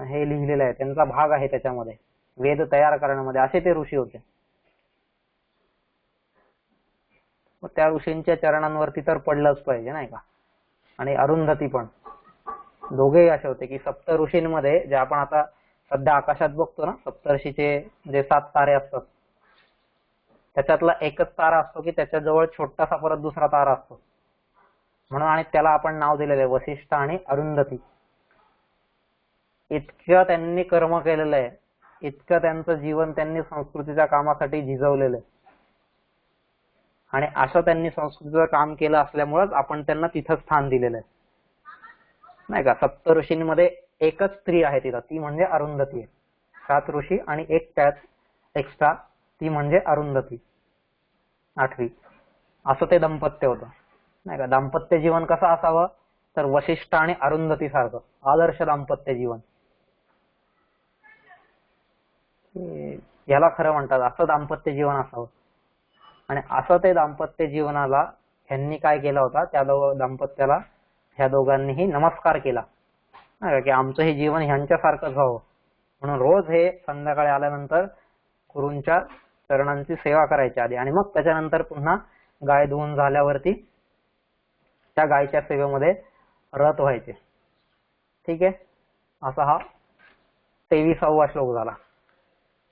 हे लिहिलेलं आहे, त्यांचा भाग आहे त्याच्यामध्ये, वेद तयार करण्यामध्ये, असे ते ऋषी होते. मग त्या ऋषींच्या चरणांवरती तर पडलंच पाहिजे नाही का. आणि अरुंधती पण, दोघेही असे होते की सप्त ऋषींमध्ये, जे आपण आता सध्या आकाशात बघतो ना, सप्तर्षीचे जे 7 तारे असतात, त्याच्यातला एकच तारा असतो की त्याच्याजवळ छोटासा परत दुसरा तारा असतो, म्हणून आणि त्याला आपण नाव दिलेलं आहे वसिष्ठ आणि अरुंधती. इतकं त्यांनी कर्म केलेलं आहे, इतकं त्यांचं जीवन त्यांनी संस्कृतीच्या कामासाठी झिजवलेलं आहे. आणि असं त्यांनी संस्कृतीचं काम केलं असल्यामुळेच आपण त्यांना तिथं स्थान दिलेलं आहे नाही का. सप्त ऋषींमध्ये एकच स्त्री आहे तिथं, ती म्हणजे अरुंधती आहे. 7 ऋषी आणि एक त्यात एक्स्ट्रा, ती म्हणजे अरुंधती, 8वी. असं ते दाम्पत्य होतं नाही का. दाम्पत्य जीवन कसं असावं, तर वसिष्ठ आणि अरुंधती सारखं आदर्श दाम्पत्य जीवन, याला खरं म्हणतात. असं दाम्पत्य जीवन असावं. आणि असं ते दाम्पत्य जीवनाला ह्यांनी काय केलं होता, त्या दाम्पत्याला ह्या दोघांनीही नमस्कार केला की आमचं हे जीवन ह्यांच्यासारखंच व्हावं. म्हणून रोज हे संध्याकाळी आल्यानंतर गुरूंच्या चरणांची सेवा करायची आधी, आणि मग त्याच्यानंतर पुन्हा गाय धुवून झाल्यावरती त्या गायच्या सेवेमध्ये रत व्हायचे. ठीक आहे. असा हा 23वा श्लोक झाला.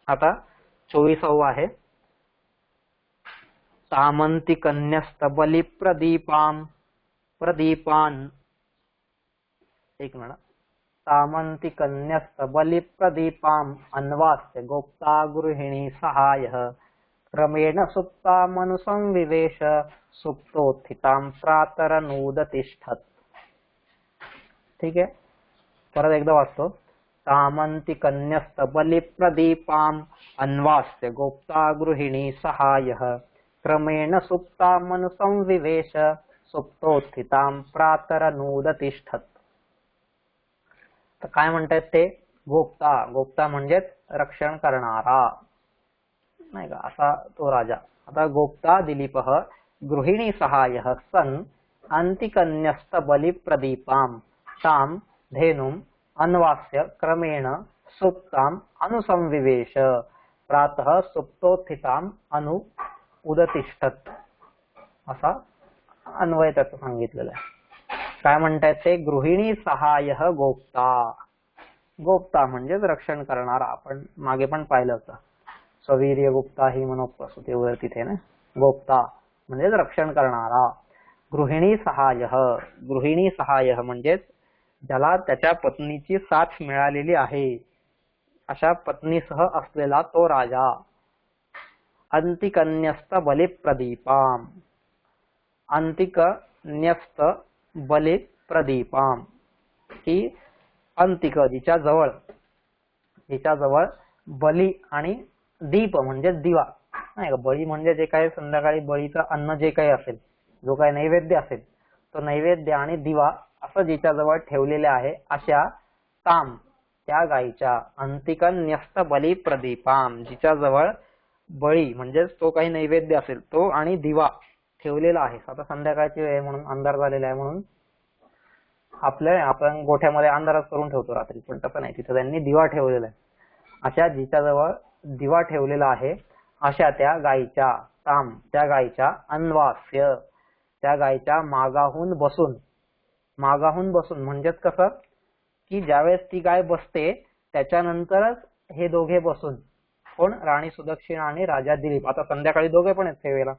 आता 24वा आहे. तामंती कन्यस्तबली प्रदीपान, एक मिनिट, तामंती कन्यस्तबली प्रदीपाम अन्वास्य गोप्ता गृहिणी सहाय क्रमेण सुप्ता मनुसंविवेश सुप्तोत्थितां प्रातरनूदतिष्ठत. ठीक आहे, परत एकदा वाचतो. तामंती कन्यस्तबली प्रदीपाम अन्वास्य गोप्ता गृहिणी सहाय क्रमेण सुप्ता मनुसंविवेश सुप्तोत्थितां प्रातरनूदतिष्ठत. तर काय म्हणतात ते? गोप्ता, गोप्ता म्हणजेच रक्षण करणारा नाही का, असा तो राजा. आता गोप्ता दिलीपः गृहिणी सहाय सन अंतिकन्यस्त बली प्रदीपाम ताम धेनुम अन्वास्य क्रमेण सुप्ताम अनुसंविवेश प्रातः सुप्तोत्थिताम अनु उदतिष्ठत. असा अन्वय त्याचं सांगितलेलं आहे. काय म्हणतात ते? गृहिणी सहाय गोप्ता. गोप्ता म्हणजेच रक्षण करणारा. आपण मागे पण पाहिलं होतं, सवीर्य गुप्ता ही मनोप्रसूतीवर तिथे ना. गोप्ता म्हणजेच रक्षण करणारा. गृहिणी सहाय, गृहिणी सहाय म्हणजेच ज्याला त्याच्या पत्नीची साथ मिळालेली आहे अशा पत्नीसह असलेला तो राजा. अंतिकन्यस्त बली प्रदीपाम, अंतिकन्यस्त बली प्रदीपाम, की अंतिक जिच्या जवळ बली आणि दीप म्हणजे दिवा नाही का. बळी म्हणजे जे काही संध्याकाळी बळीचं अन्न जे काही असेल, जो काही नैवेद्य असेल, तो नैवेद्य आणि दिवा असं जिच्या जवळ ठेवलेले आहे अशा ताम त्या गायीच्या. अंतिकन्यस्त बली प्रदीपाम, जिच्या जवळ बळी म्हणजेच तो काही नैवेद्य असेल तो आणि दिवा ठेवलेला आहे. आता संध्याकाळची वेळ म्हणून अंधार झालेला आहे, म्हणून आपण गोठ्यामध्ये अंधारात करून ठेवतो रात्री, पण तसं नाही, तिथे त्यांनी दिवा ठेवलेला आहे. अशा जिच्या जवळ दिवा ठेवलेला आहे अशा त्या गायीच्या, ताम त्या गायीच्या, अन्वास्य त्या गायीच्या मागाहून बसून. मागाहून बसून म्हणजेच कसं की ज्यावेळेस ती गाय बसते त्याच्यानंतरच हे दोघे बसून. कोण? राणी सुदक्षिणा आणि राजा दिलीप. आता संध्याकाळी दोघे पण आहेत सेवेला.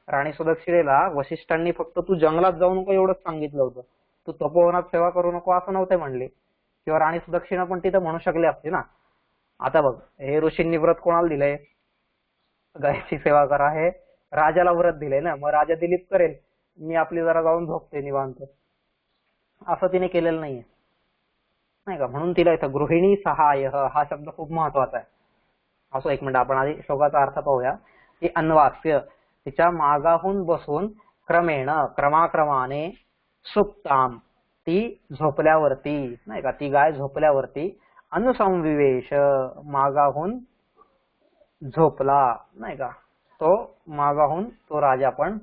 राणी सुदक्षिणेला वशिष्ठांनी फक्त तू जंगलात जाऊ नको एवढंच सांगितलं होतं, तू तपोवनात सेवा करू नको असं नव्हते म्हणले. किंवा राणी सुदक्षिणा पण तिथं म्हणू शकले असते ना. आता बघ, हे ऋषींनी व्रत कोणाला दिलंय? गायची सेवा करा हे राजाला व्रत दिलंय ना. मग राजा दिलीप करेल, मी आपली जरा जाऊन झोपते निवांत, असं तिने केलेलं नाहीये नाही का. म्हणून तिला इथं गृहिणी सहाय हा शब्द खूप महत्वाचा आहे. असो, एक मिनिट, आपण आधी श्लोकाचा अर्थ पाहूया. की अन्वास्य तिच्या मागाहून बसून क्रमेण क्रमाक्रमाने सुप्ताम ती झोपल्यावरती नाही का, ती गाय झोपल्यावरती अनुसंविवेश मागाहून झोपला नाही का, तो मागाहून तो राजा पण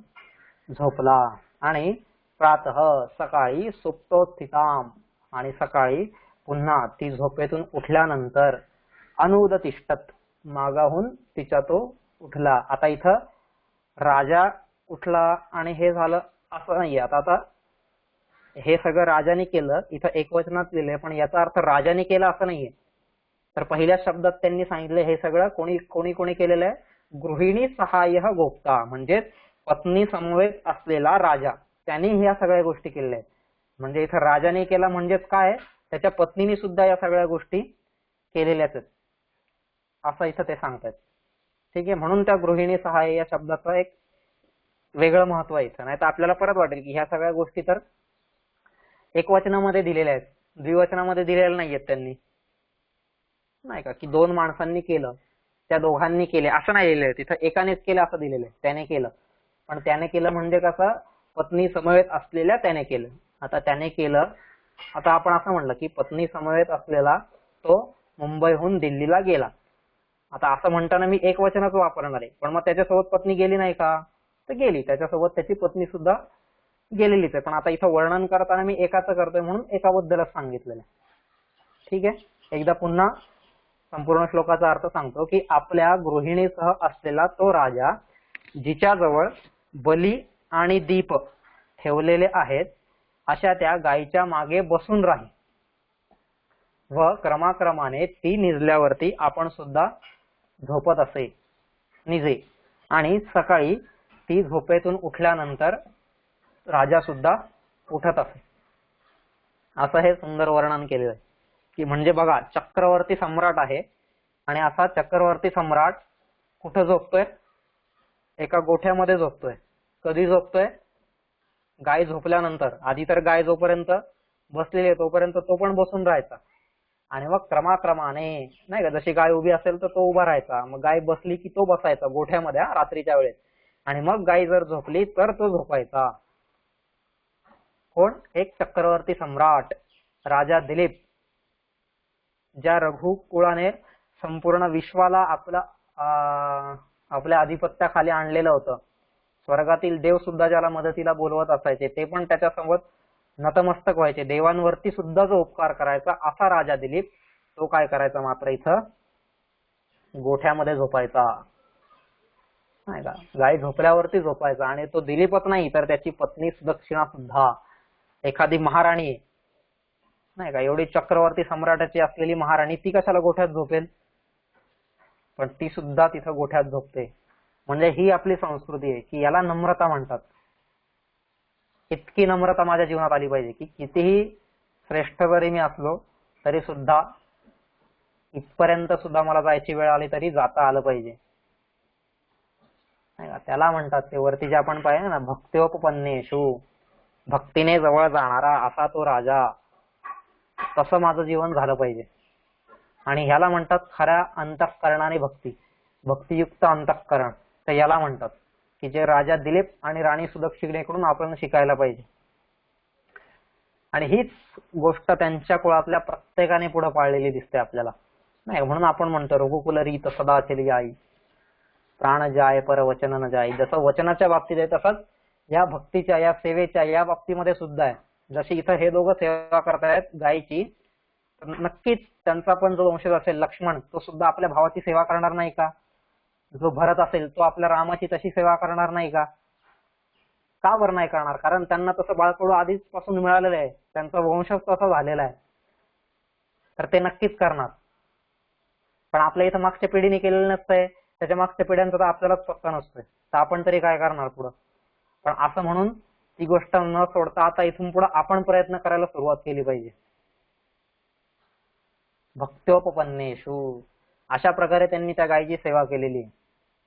झोपला. आणि प्रातः सकाळी सुप्तोत्थिताम आणि सकाळी पुन्हा ती झोपेतून उठल्यानंतर अनुदतिष्ठत मागाहून तिचा तो उठला. आता इथं राजा उठला आणि हे झालं असं नाहीये. आता हे सगळं राजाने केलं, इथं एकवचनात लिहिलंय, पण याचा अर्थ राजाने केलं असं नाहीये. तर पहिल्या शब्दात त्यांनी सांगितलं हे सगळं कोणी कोणी केलेलं आहे, गृहिणी सहाय्य गोप्ता म्हणजे पत्नी समवेत असलेला राजा, त्यांनी ह्या सगळ्या गोष्टी केलेल्या आहेत. म्हणजे इथं राजाने केला म्हणजेच काय, त्याच्या पत्नीने सुद्धा या सगळ्या गोष्टी केलेल्याच आहेत असं इथं ते सांगतात. ठीक आहे, म्हणून त्या गृहिणी सहाय्य या शब्दाचं एक वेगळं महत्व आहे इथं. नाही तर आपल्याला परत वाटेल की ह्या सगळ्या गोष्टी तर एकवचनामध्ये दिलेल्या आहेत, द्विवचनामध्ये दिलेल्या नाहीयेत त्यांनी नाही का, की दोन माणसांनी केलं, त्या दोघांनी केले असं नाही लिहिलंय तिथं, एकानेच केलं असं दिलेलं आहे, त्याने केलं. पण त्याने केलं म्हणजे कसं, पत्नी समवेत असलेल्या त्याने केलं. आता त्याने केलं, आता आपण असं म्हणलं की पत्नी समवेत असलेला तो मुंबईहून दिल्लीला गेला. आता असं म्हणताना मी एक वचनच वापरणार आहे, पण मग त्याच्यासोबत पत्नी गेली नाही का, तर गेली, त्याच्यासोबत त्याची पत्नी सुद्धा गेलेलीच आहे. पण आता इथं वर्णन करताना मी एकाचं करतोय म्हणून एकाबद्दलच सांगितलेलं आहे. ठीक आहे, एकदा पुन्हा संपूर्ण श्लोकाचा अर्थ सांगतो की आपल्या गृहिणीसह असलेला तो राजा जिच्याजवळ बली आणि दीप ठेवलेले आहेत अशा त्या गायीच्या मागे बसून राही व क्रमाक्रमाने ती निजल्यावरती आपण सुद्धा झोपत असे निजे. आणि सकाळी ती झोपेतून उठल्यानंतर राजा सुद्धा उठत असे. असं हे सुंदर वर्णन केलेलं आहे की म्हणजे बघा, चक्रवर्ती सम्राट आहे आणि असा चक्रवर्ती सम्राट कुठं झोपतोय, एका गोठ्यामध्ये झोपतोय. कधी झोपतोय, गाय झोपल्यानंतर. आधी तर गाय जोपर्यंत बसलेली आहे तोपर्यंत तो पण बसून राहायचा आणि मग क्रमाक्रमाने नाही का, जशी गाय उभी असेल तर तो उभा राहायचा, मग गाय बसली की तो बसायचा गोठ्यामध्ये रात्रीच्या वेळेस, आणि मग गाय जर झोपली तर तो झोपायचा. कोण, एक चक्रवर्ती सम्राट राजा दिलीप, ज्या रघुकुळाने संपूर्ण विश्वाला आपल्या आधिपत्याखाली आणलेलं होतं. स्वर्गातील देव सुद्धा ज्याला मदतीला बोलवत असायचे ते पण त्याच्यासोबत नतमस्तक व्हायचे, देवांवरती सुद्धा जो उपकार करायचा असा राजा दिलीप, तो काय करायचा मात्र इथं गोठ्यामध्ये झोपायचा नाही का, गाय झोपल्यावरती झोपायचा. आणि तो दिलीपच नाही तर त्याची पत्नी सुदक्षिणा सुद्धा, एखादी महाराणी नाही का, एवढी चक्रवर्ती सम्राटाची असलेली महाराणी, ती कशाला गोठ्यात झोपेल, पण ती सुद्धा तिथं गोठ्यात झोपते. म्हणजे ही आपली संस्कृती आहे की याला नम्रता म्हणतात. इतकी नम्रता माझ्या जीवनात आली पाहिजे की कितीही श्रेष्ठ जरी मी असलो तरी सुद्धा इथपर्यंत सुद्धा मला जायची वेळ आली तरी जाता आलं पाहिजे नाही का. त्याला म्हणतात ते वरती जे आपण पाहिजे ना, भक्त्योपपन्नेषु, भक्तीने जवळ जाणारा असा तो राजा, तसं माझं जीवन झालं पाहिजे. आणि ह्याला म्हणतात खऱ्या अंतःकरणाने भक्ती, भक्तियुक्त अंतःकरण, तर याला म्हणतात की जे राजा दिलीप आणि राणी सुदक्षिणेकडून आपण शिकायला पाहिजे. आणि हीच गोष्ट त्यांच्या कुळातल्या प्रत्येकाने पुढे पाळलेली दिसते आपल्याला नाही. म्हणून आपण म्हणतो रघुकुल रीत सदा चली आई, प्राण जाय पर वचन न जाय. जसं वचनाच्या बाबतीत आहे तसंच या भक्तीच्या, या सेवेच्या, या बाबतीमध्ये सुद्धा आहे. जशी इथं हे दोघं सेवा करतायत गायीची, नक्कीच त्यांचा पण जो वंशज असेल लक्ष्मण, तो सुद्धा आपल्या भावाची सेवा करणार नाही का? जो भरत असेल तो आपल्या रामाची तशी सेवा करणार नाही का? का बरं नाही करणार? कारण त्यांना तसं बाळकडू आधीच पासून मिळालेलं आहे, त्यांचा वंशज तसा झालेला आहे, तर ते नक्कीच करणार. पण आपल्या इथं मागच्या पिढीने केलेलं नसतंय, त्याच्या मागच्या पिढ्यांचा तर आपल्यालाच पत्ता नसतोय, तर आपण तरी काय करणार पुढं. पण असं म्हणून ती गोष्ट न सोडता आता इथून पुढे आपण प्रयत्न करायला सुरुवात केली पाहिजे. भक्त्योपपन्नेषु, अशा प्रकारे त्यांनी त्या गायीची सेवा केलेली.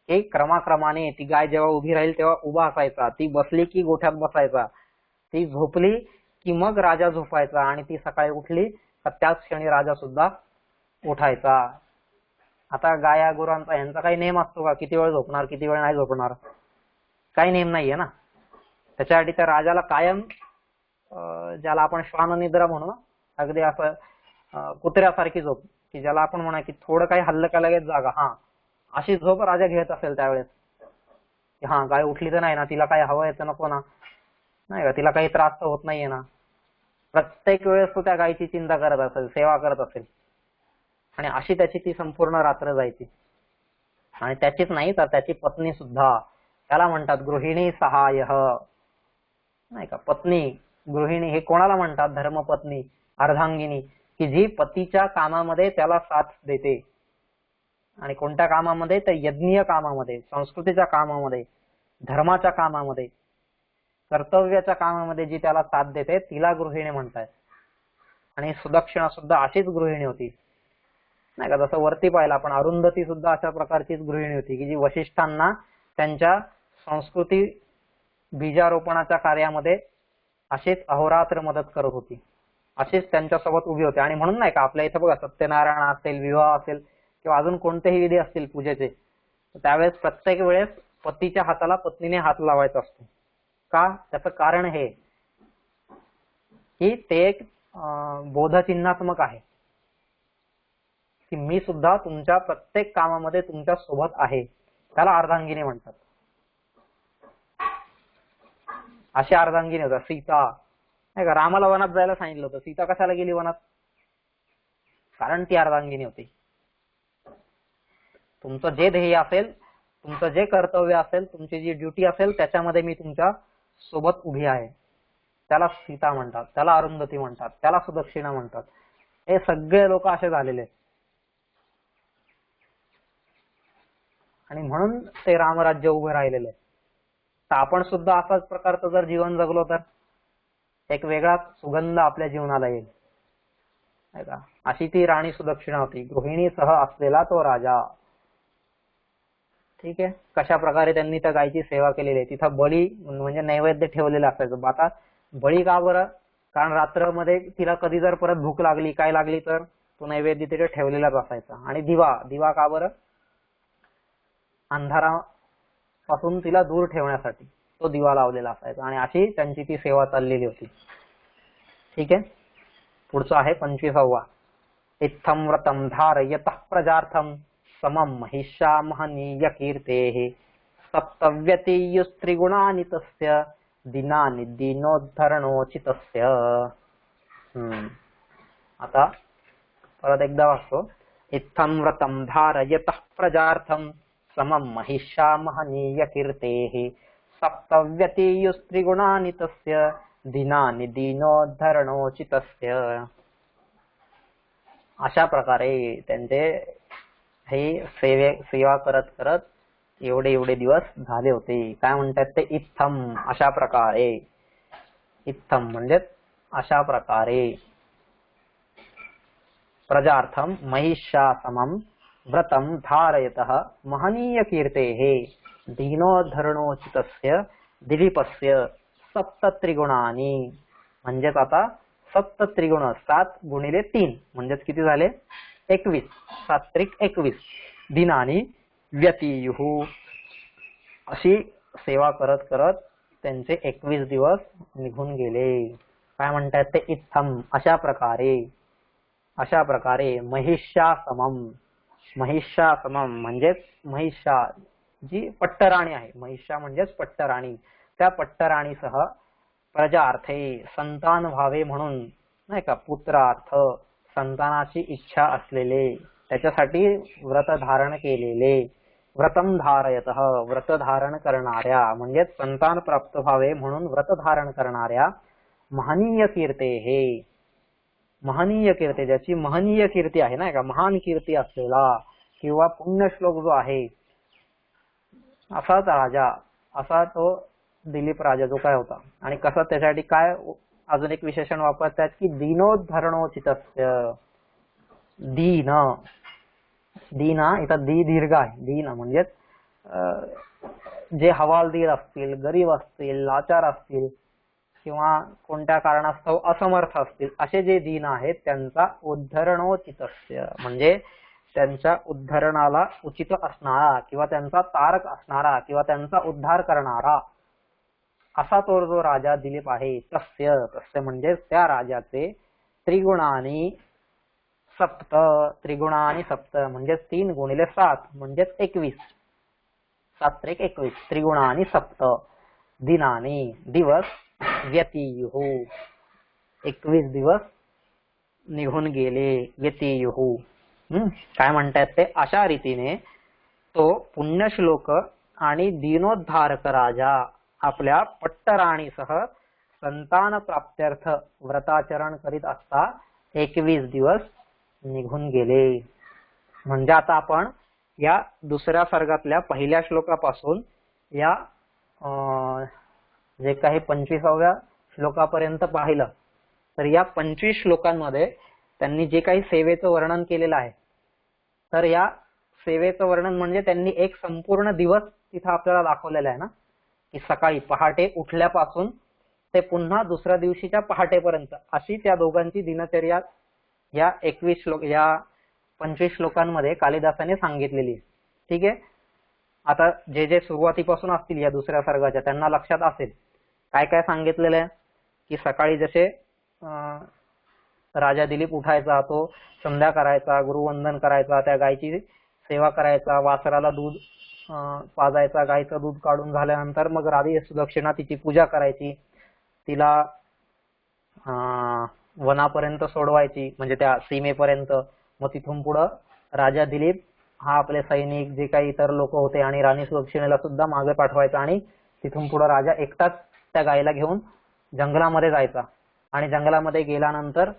एक क्रमाक्रमाने ती गाय जेव्हा उभी राहील तेव्हा उभा असायचा, ती बसली की गोठ्यात बसायचा, ती झोपली की मग राजा झोपायचा, आणि ती सकाळी उठली तर त्याच क्षणी राजा सुद्धा उठायचा. आता गाया गुरांचा यांचा काही नेम असतो का, किती वेळ झोपणार किती वेळ नाही झोपणार? काही नेम नाहीये ना. त्याच्यासाठी त्या राजाला कायम ज्याला आपण श्वान निद्रा म्हणू ना, अगदी असं कुत्र्यासारखी झोप, की ज्याला आपण म्हणा की थोडं काही हल्लं का लगेच जागा, हा अशी झोप राजा घेत असेल त्यावेळेस. हा गाय उठली तर नाही ना, तिला काही हवं येतं नको ना, नाही का, तिला काही त्रास तर होत नाहीये ना, प्रत्येक वेळेस तो त्या गायीची चिंता करत असेल, सेवा करत असेल. आणि अशी त्याची ती संपूर्ण रात्र जायची. आणि त्याचीच नाही तर त्याची पत्नी सुद्धा, त्याला म्हणतात गृहिणी सहाय्य, नाही का. पत्नी, गृहिणी हे कोणाला म्हणतात? धर्मपत्नी, अर्धांगिनी, की जी पतीच्या कामामध्ये त्याला साथ देते. आणि कोणत्या कामामध्ये? तर यज्ञीय कामामध्ये, संस्कृतीच्या कामामध्ये, धर्माच्या कामामध्ये, कर्तव्याच्या कामामध्ये जी त्याला साथ देते तिला गृहिणी म्हणतात. आणि सुदक्षिणा सुद्धा अशीच गृहिणी होती, नाही का. जसं वरती पाहिलं आपण, अरुंधती सुद्धा अशा प्रकारचीच गृहिणी होती, की जी वशिष्ठांना त्यांच्या संस्कृती बीजारोपणाच्या कार्यामध्ये अशीच अहोरात्र मदत करत होती, अशीच त्यांच्यासोबत उभी होती. आणि म्हणून नाही का, आपल्या इथं बघा, सत्यनारायण असेल, विवाह असेल, किंवा अजून कोणतेही विधी असतील पूजेचे, त्यावेळेस प्रत्येक वेळेस पतीच्या हाताला पत्नीने हात लावायचा असतो. का? त्याचं कारण हे की ते एक बोधचिन्हात्मक आहे, की मी सुद्धा तुमच्या प्रत्येक कामामध्ये तुमच्या सोबत आहे. त्याला अर्धांगिनी म्हणतात. अशी अर्धांगिनी होता सीता, नाही का. रामाला वनात जायला सांगितलं होतं, सीता कशाला गेली वनात? कारण ती अर्धांगिनी होती. तुमचं जे ध्येय असेल, तुमचं जे कर्तव्य असेल, तुमची जी ड्युटी असेल, त्याच्यामध्ये मी तुमच्या सोबत उभी आहे. त्याला सीता म्हणतात, त्याला अरुंधती म्हणतात, त्याला सुदक्षिणा म्हणतात. हे सगळे लोक असे झालेले, आणि म्हणून ते रामराज्य उभे राहिलेले. तर आपण सुद्धा असाच प्रकारचं जर जीवन जगलो तर एक वेगळा सुगंध आपल्या जीवनाला येईल, नाही का. अशी ती राणी सुदक्षिणा होती, गृहिणीसह असलेला तो राजा. ठीक आहे. कशा प्रकारे त्यांनी त्या गायीची सेवा केलेली आहे. तिथं बळी म्हणजे नैवेद्य ठेवलेलं असायचं. आता बळी का बरं? कारण रात्रमध्ये तिला कधी जर परत भूक लागली, काय लागली, तर तो नैवेद्य तिथे ठेवलेलाच असायचा. आणि दिवा का बरं? अंधारापासून तिला दूर ठेवण्यासाठी तो दिवा लावलेला असायचा. आणि अशी त्यांची ती सेवा चाललेली होती. ठीक आहे. पुढचं आहे 25वा. इत्थं व्रतं धारयतः प्रजार्थं समं महिषा महनीय कीर्तेः सप्तव्यतीयुस्त्रिगुणानि तस्य दिनानि दीनोद्धरणोचितस्य. आता परत एकदा वाचतो. इत्थं व्रतं धारयतः प्रजार्थं समं महिषा महनीय कीर्तेः सप्तव्यतीयुस्त्रिगुणानि तस्य दिनानि दीनोद्धरणोचितस्य. अशा प्रकारे त्यांचे हे सेवा करत करत एवढे दिवस झाले होते. काय म्हणतात ते? इत्थम, अशा प्रकारे. इत्थम म्हणजे अशा प्रकारे. प्रजार्थम महिषासमं व्रतं धारयतः महनीय कीर्तेः दीनोद्धरणोचितस्य दिलीपस्य सप्तत्रिगुणानि. म्हणजेच आता सप्त त्रिगुण, 7 गुणिले 3 म्हणजेच किती झाले? 21. 7 त्रिक 21 दिनानी व्यतीयुः. अशी सेवा करत करत त्यांचे 21 दिवस निघून गेले. काय म्हणतात ते? इत्थम, अशा प्रकारे. अशा प्रकारे महिषासमम. महिषासमम म्हणजेच महिषा जी पट्टराणी आहे, महिषा म्हणजेच पट्टराणी, त्या पट्टराणीसह प्रजार्थे, संतान व्हावे म्हणून, नाही का, पुत्रार्थ, संतानाची इच्छा असलेले, त्याच्यासाठी व्रत धारण केलेले. व्रतम धारयतः, व्रत धारण करणाऱ्या, म्हणजे संतान प्राप्त व्हावे म्हणून व्रत धारण करणाऱ्या. महनीय कीर्तेः, महनीय कीर्ती, ज्याची महनीय कीर्ती आहे, नाही का, महान कीर्ती असलेला किंवा पुण्यश्लोक जो आहे, असाच राजा, असा तो दिलीप राजा जो काय होता. आणि कसं, त्यासाठी काय अजून एक विशेषण वापरतात की दीनोद्धरणोचितस्य. दीन, दीना इथं दीर्घ आहे. दीन म्हणजेच जे हवालदिर असतील, गरीब असतील, लाचार असतील, किंवा कोणत्या कारणास्तव असमर्थ असतील, असे जे दीन आहेत त्यांचा उद्धरणोचितस्य म्हणजे त्यांच्या उद्धरणाला उचित असणारा, किंवा त्यांचा तारक असणारा, किंवा त्यांचा उद्धार करणारा. असा तो जो राजा दिलीप आहे तस्य तस्य म्हणजे त्या राजाचे त्रिगुणानी सप्त त्रिगुणानी सप्त म्हणजे 3 × 7 म्हणजे 21 7 त्रिक 21 त्रिगुणानी सप्त दिनानी दिवस व्यतीयुः 21 दिवस निघून गेले व्यतीयुः काय म्हणतात ते अशा रीतीने तो पुण्यश्लोक आणि दीनोद्धारक राजा आपल्या पट्टराणीसह संतान प्राप्त्यर्थ व्रताचरण करीत असता 21 दिवस निघून गेले. म्हणजे आता आपण या दुसऱ्या सर्गातल्या पहिल्या श्लोकापासून या जे काही 25व्या श्लोकापर्यंत पाहिलं तर या 25 श्लोकांमध्ये त्यांनी जे काही सेवेचं वर्णन केलेलं आहे तर या सेवेचं वर्णन म्हणजे त्यांनी एक संपूर्ण दिवस तिथं आपल्याला दाखवलेला आहे ना की सकाळी पहाटे उठल्यापासून ते पुन्हा दुसऱ्या दिवशीच्या पहाटेपर्यंत अशी त्या दोघांची दिनचर्या या 21 श्लोक या 25 श्लोकांमध्ये कालिदासाने सांगितलेली. ठीक आहे. आता जे जे सुरुवातीपासून असतील या दुसऱ्या सर्गाच्या त्यांना लक्षात असेल काय काय सांगितलेलं आहे की सकाळी जसे राजा दिलीप उठायचा तो संध्या करायचा गुरुवंदन करायचा त्या गायची सेवा करायचा वासराला दूध पाजायचा गायचं दूध काढून झाल्यानंतर मग राधी सुदक्षिणा तिची पूजा करायची तिला वनापर्यंत सोडवायची म्हणजे त्या सीमेपर्यंत मग तिथून पुढं राजा दिलीप हा आपले सैनिक जे काही इतर लोक होते आणि राणी सुदक्षिणेला सुद्धा मागे पाठवायचा आणि तिथून पुढे राजा एकटाच त्या गायीला घेऊन जंगलामध्ये जायचा आणि जंगलामध्ये गेल्यानंतर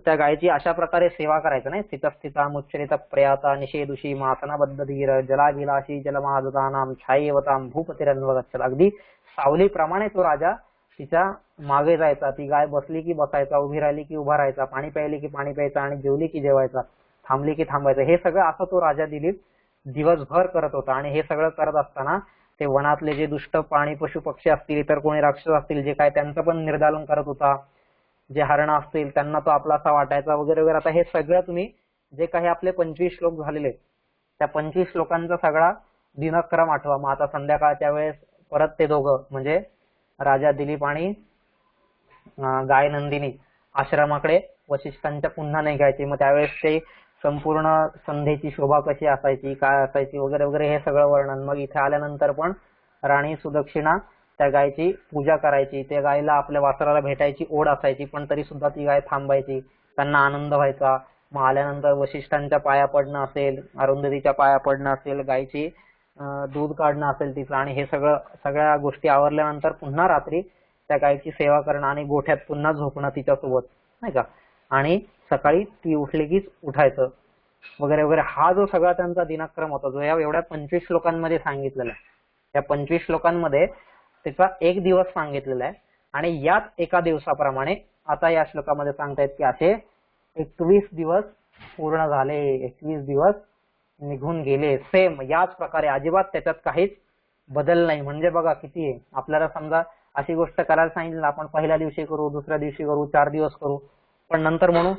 त्या गायीची अशा प्रकारे सेवा करायचा नाही स्थितस्थिता मुच्चरित प्रयाता निषेदुषी मासनाबद्ध धीर जलागिलाशी जलमादतानाम छायेवताम भूपतिरन्वगच्छत अगदी सावलीप्रमाणे तो राजा तिच्या मागे जायचा ती गाय बसली की बसायचा उभी राहिली की उभा राहायचा पाणी प्यायली की पाणी प्यायचा आणि जेवली की जेवायचा थांबली की थांबायचं हे सगळं असं तो राजा दिलीप दिवसभर करत होता. आणि हे सगळं करत असताना ते वनातले जे दुष्ट प्राणी पशु पक्षी असतील इतर कोणी राक्षस असतील जे काय त्यांचं पण निर्दालन करत होता जे हरण असतील त्यांना तो आपलासा वाटायचा वगैरे वगैरे. आता हे सगळं तुम्ही जे काही आपले 25 श्लोक झालेले त्या 25 श्लोकांचा सगळा दिनक्रम आठवा. मग आता संध्याकाळच्या वेळेस परत ते दोघं म्हणजे राजा दिलीप आणि गाय नंदिनी आश्रमाकडे वशिष्ठांच्या पुन्हा निघायचे. मग त्यावेळेस ते संपूर्ण संध्येची शोभा कशी असायची काय असायची वगैरे वगैरे हे सगळं वर्णन. मग इथे आल्यानंतर पण राणी सुदक्षिणा त्या गायची पूजा करायची त्या गायीला आपल्या वासराला भेटायची ओढ असायची पण तरी सुद्धा ती गाय थांबायची त्यांना आनंद व्हायचा. मग आल्यानंतर वशिष्ठांच्या पाया पडणं असेल अरुंधतीच्या पाया पडणं असेल गायची दूध काढणं असेल तिचं आणि हे सगळ्या गोष्टी आवरल्यानंतर पुन्हा रात्री त्या गायची सेवा करणं आणि गोठ्यात पुन्हा झोपणं तिच्यासोबत नाही का आणि सकाळी ती उठली कीच उठायचं वगैरे वगैरे. हा जो सगळा त्यांचा दिनक्रम होता जो या एवढ्या 25 श्लोकांमध्ये सांगितलेला आहे. या 25 श्लोकांमध्ये त्याचा एक दिवस सांगितलेला आहे आणि याच एका दिवसाप्रमाणे आता या श्लोकामध्ये सांगतायत की असे 21 दिवस पूर्ण झाले 21 दिवस निघून गेले. सेम याच प्रकारे अजिबात त्याच्यात काहीच बदल नाही. म्हणजे बघा किती आहे आपल्याला समजा अशी गोष्ट करायला सांगितलं आपण पहिल्या दिवशी करू दुसऱ्या दिवशी करू 4 दिवस करू पण नंतर म्हणू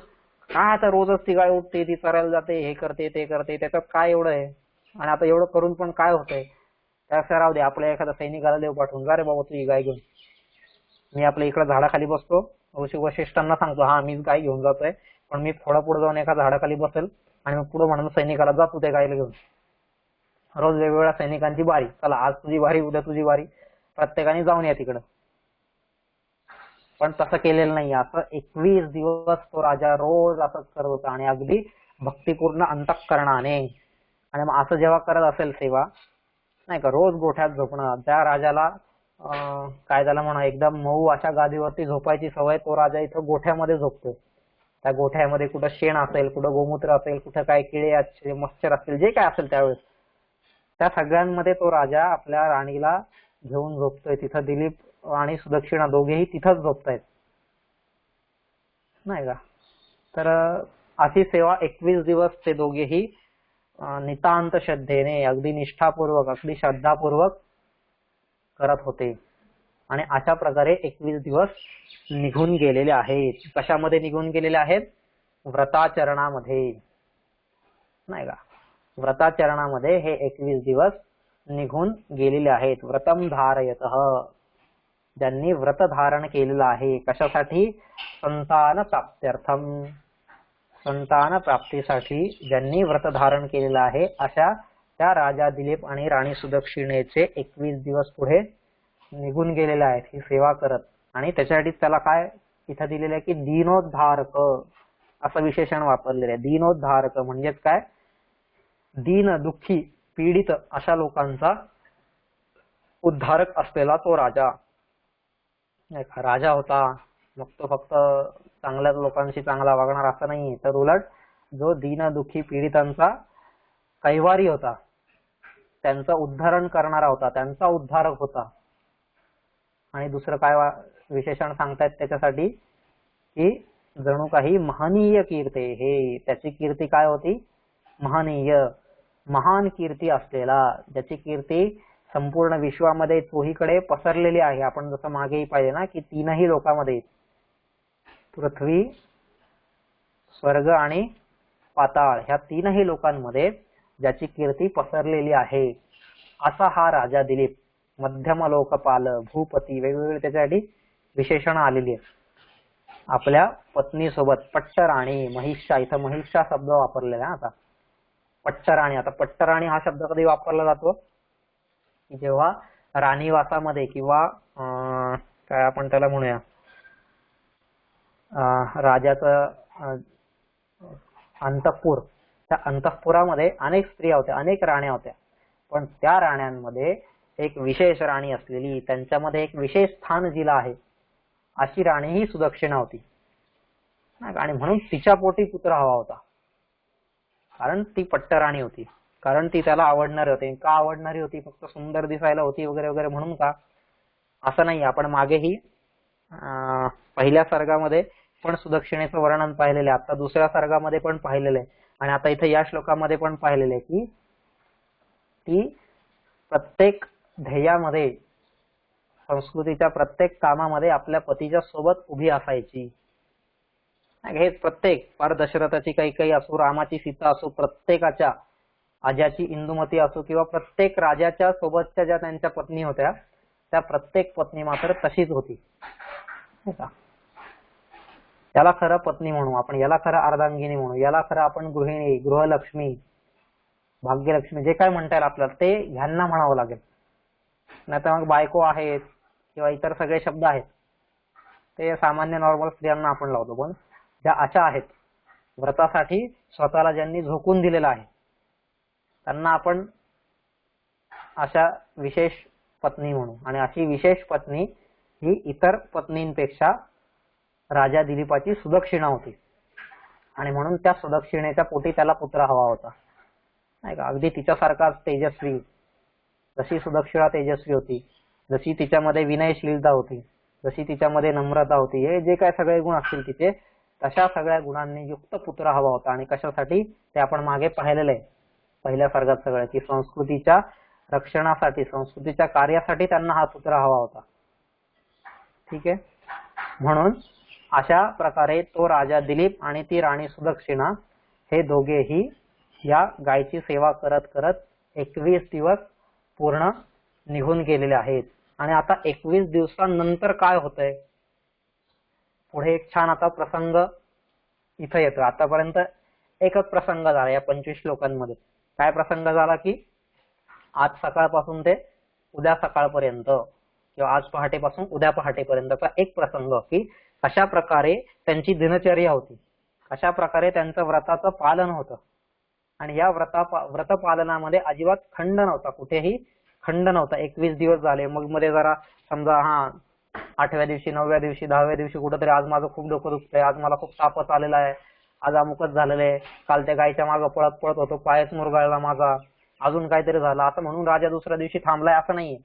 काय आता रोजच ती गाय उठते ती चरायला जाते हे करते ते करते त्याच्यात काय एवढं आहे आणि आता एवढं करून पण काय होतंय त्यापेक्षा राहू दे आपल्या एखाद्या सैनिकाला देव पाठवून जा रे बाबा तुझी गाय घेऊन मी आपल्या इकडे झाडाखाली बसतो वशिष्ठांना सांगतो हा मीच गाय घेऊन जातोय पण मी थोडा पुढे जाऊन एका झाडाखाली बसेल आणि मग पुढे म्हणून सैनिकाला जा तू त्या गायला घेऊन. रोज वेगवेगळ्या सैनिकांची बारी चला आज तुझी बारी उद्या तुझी बारी प्रत्येकाने जाऊन या तिकडं. पण तसं केलेलं नाही. असं 21 दिवस तो राजा रोज असंच करत होता आणि अगदी भक्तिपूर्ण अंतःकरणाने. आणि मग असं जेव्हा करत असेल सेवा नाही का रोज गोठ्यात झोपणं त्या राजाला काय झालं म्हणा एकदम मऊ अशा गादीवरती झोपायची सवय तो राजा इथं गोठ्यामध्ये झोपतोय. त्या गोठ्यामध्ये कुठं शेण असेल कुठं गोमूत्र असेल कुठं काय किडे असतील मच्छर असतील जे काय असेल त्यावेळेस त्या सगळ्यांमध्ये तो राजा आपल्या राणीला घेऊन झोपतोय. तिथं दिलीप आणि सुदक्षिणा दोघेही तिथंच झोपतायत नाही का. तर अशी सेवा 21 दिवस ते दोघेही नितांत श्रद्धेने अगदी निष्ठापूर्वक अगदी श्रद्धापूर्वक करत होते. आणि अशा प्रकारे 21 दिवस निघून गेलेले आहेत. कशामध्ये निघून गेलेले आहेत व्रताचरणामध्ये नाही का. व्रताचरणामध्ये हे 21 दिवस निघून गेलेले आहेत. व्रतम धारयतः ज्यांनी व्रत धारण केलेलं आहे. कशासाठी? संतान प्राप्त्यर्थम. संतान प्राप्तीसाठी ज्यांनी व्रत धारण केलेलं आहे अशा त्या राजा दिलीप आणि राणी सुदक्षिणेचे 21 दिवस पुढे निघून गेलेले आहेत ही सेवा करत. आणि त्याच्यासाठी त्याला काय इथं दिलेलं आहे की दीनोद्धारक असं विशेषण वापरलेलं आहे. दीनोद्धारक म्हणजेच काय? दीन, दुःखी, पीडित अशा लोकांचा उद्धारक असलेला तो राजा. राजा होता मग तो फक्त चांगल्या लोकांशी चांगला वागणार असं नाही, तर उलट जो दीन, दुःखी, पीडितांचा कैवारी होता, त्यांचं उद्धारण करणारा होता, त्यांचा उद्धारक होता. आणि दुसरं काय विशेषण सांगतायत त्याच्यासाठी की जणू काही महनीय कीर्ती. हे त्याची कीर्ती काय होती? महनीय, महान कीर्ती असलेला, ज्याची कीर्ती संपूर्ण विश्वामध्ये चोहीकडे पसरलेली आहे. आपण जसं मागेही पाहिले ना की तीनही लोकांमध्ये, पृथ्वी, स्वर्ग आणि पाताळ, ह्या तीनही लोकांमध्ये ज्याची कीर्ती पसरलेली आहे असा हा राजा दिलीप. मध्यम लोकपाल, भूपती, वेगवेगळे त्याच्यासाठी विशेषण आलेली आहेत. आपल्या पत्नीसोबत पट्टराणी, महिषा, इथं महिषा शब्द वापरलेला आहे. आता पट्टराणी, आता पट्टराणी हा शब्द कधी वापरला जातो? जेव्हा राणीवासामध्ये किंवा काय आपण त्याला म्हणूया राजाचं अंतःपुर, त्या अंतःपुरामध्ये अनेक स्त्रिया होत्या, अनेक राण्या होत्या, पण त्या राण्यांमध्ये एक विशेष राणी असलेली, त्यांच्यामध्ये एक विशेष स्थान जिला आहे अशी राणी ही सुदक्षिणा होती. आणि म्हणून तिच्या पोटी पुत्र हवा होता, कारण ती पट्टराणी होती, कारण ती त्याला आवडणारी होती. का आवडणारी होती? फक्त सुंदर दिसायला होती वगैरे वगैरे म्हणून का? असं नाही. आपण मागेही पहिल्या सर्गामध्ये पण सुदक्षिणेचं वर्णन पाहिलेलं आहे, आता दुसऱ्या सर्गामध्ये पण पाहिलेलं आहे, आणि आता इथे या श्लोकामध्ये पण पाहिलेलं आहे की ती प्रत्येक ध्येयामध्ये, संस्कृतीच्या प्रत्येक कामामध्ये आपल्या पतीच्या सोबत उभी असायची. हे प्रत्येक, फार दशरथाची कैकेयी असो, रामाची सीता असो, प्रत्येकाच्या, अजाची इंदुमती असो, किंवा प्रत्येक राजाच्या सोबतच्या ज्या त्यांच्या पत्नी होत्या त्या प्रत्येक पत्नी मात्र तशीच होती. याला खरं पत्नी म्हणू आपण, याला खरं अर्धांगिनी म्हणू, याला खरं आपण गृहिणी, गृहलक्ष्मी, भाग्यलक्ष्मी, जे काय म्हणता येईल आपल्याला ते ह्यांना म्हणावं लागेल. नाही तर मग बायको आहेत किंवा इतर सगळे शब्द आहेत ते सामान्य नॉर्मल स्त्रियांना आपण लावतो, पण ज्या अशा आहेत, व्रतासाठी स्वतःला ज्यांनी झोकून दिलेलं आहे, त्यांना आपण अशा विशेष पत्नी म्हणू. आणि अशी विशेष पत्नी ही इतर पत्नींपेक्षा राजा दिलीपाची सुदक्षिणा होती, आणि म्हणून त्या सुदक्षिणेच्या पोटी त्याला पुत्र हवा होता, नाही का? अगदी तिच्यासारखाच तेजस्वी, जशी सुदक्षिणा तेजस्वी होती, जशी तिच्यामध्ये विनयशीलता होती, जशी तिच्यामध्ये नम्रता होती, हे जे काय सगळे गुण असतील तिचे, तशा सगळ्या गुणांनी युक्त पुत्र हवा होता. आणि कशासाठी ते आपण मागे पाहिलेलं आहे पहिल्या सर्गात सगळं, की संस्कृतीच्या रक्षणासाठी, संस्कृतीच्या कार्यासाठी त्यांना हा पुत्र हवा होता. ठीक आहे. म्हणून अशा प्रकारे तो राजा दिलीप आणि ती राणी सुदक्षिणा हे दोघेही या गायची सेवा करत करत 21 दिवस पूर्ण निघून गेलेले आहेत. आणि आता 21 दिवसांनंतर काय होतंय? पुढे एक छान आता प्रसंग इथं येतो. आतापर्यंत एकच प्रसंग झाला या 25 श्लोकांमध्ये. काय प्रसंग झाला की आज सकाळपासून ते उद्या सकाळपर्यंत, किंवा आज पहाटेपासून उद्या पहाटेपर्यंतचा एक प्रसंग, की कशा प्रकारे त्यांची दिनचर्या होती, कशा प्रकारे त्यांचं व्रताचं पालन होतं. आणि या व्रत पालनामध्ये अजिबात खंड नव्हता, कुठेही खंड नव्हता. 21 दिवस झाले, मग मध्ये जरा समजा 8व्या दिवशी, 9व्या दिवशी, 10व्या दिवशी कुठंतरी आज माझं खूप डोकं दुखतंय, आज मला खूप तापच आलेला आहे, आज अमुकच झालेलं आहे, काल त्या गायच्या मागं पळत पळत होतो, पायच मुरगाळला माझा, अजून काहीतरी झालं, असं म्हणून राजा दुसऱ्या दिवशी थांबलाय असं नाहीये.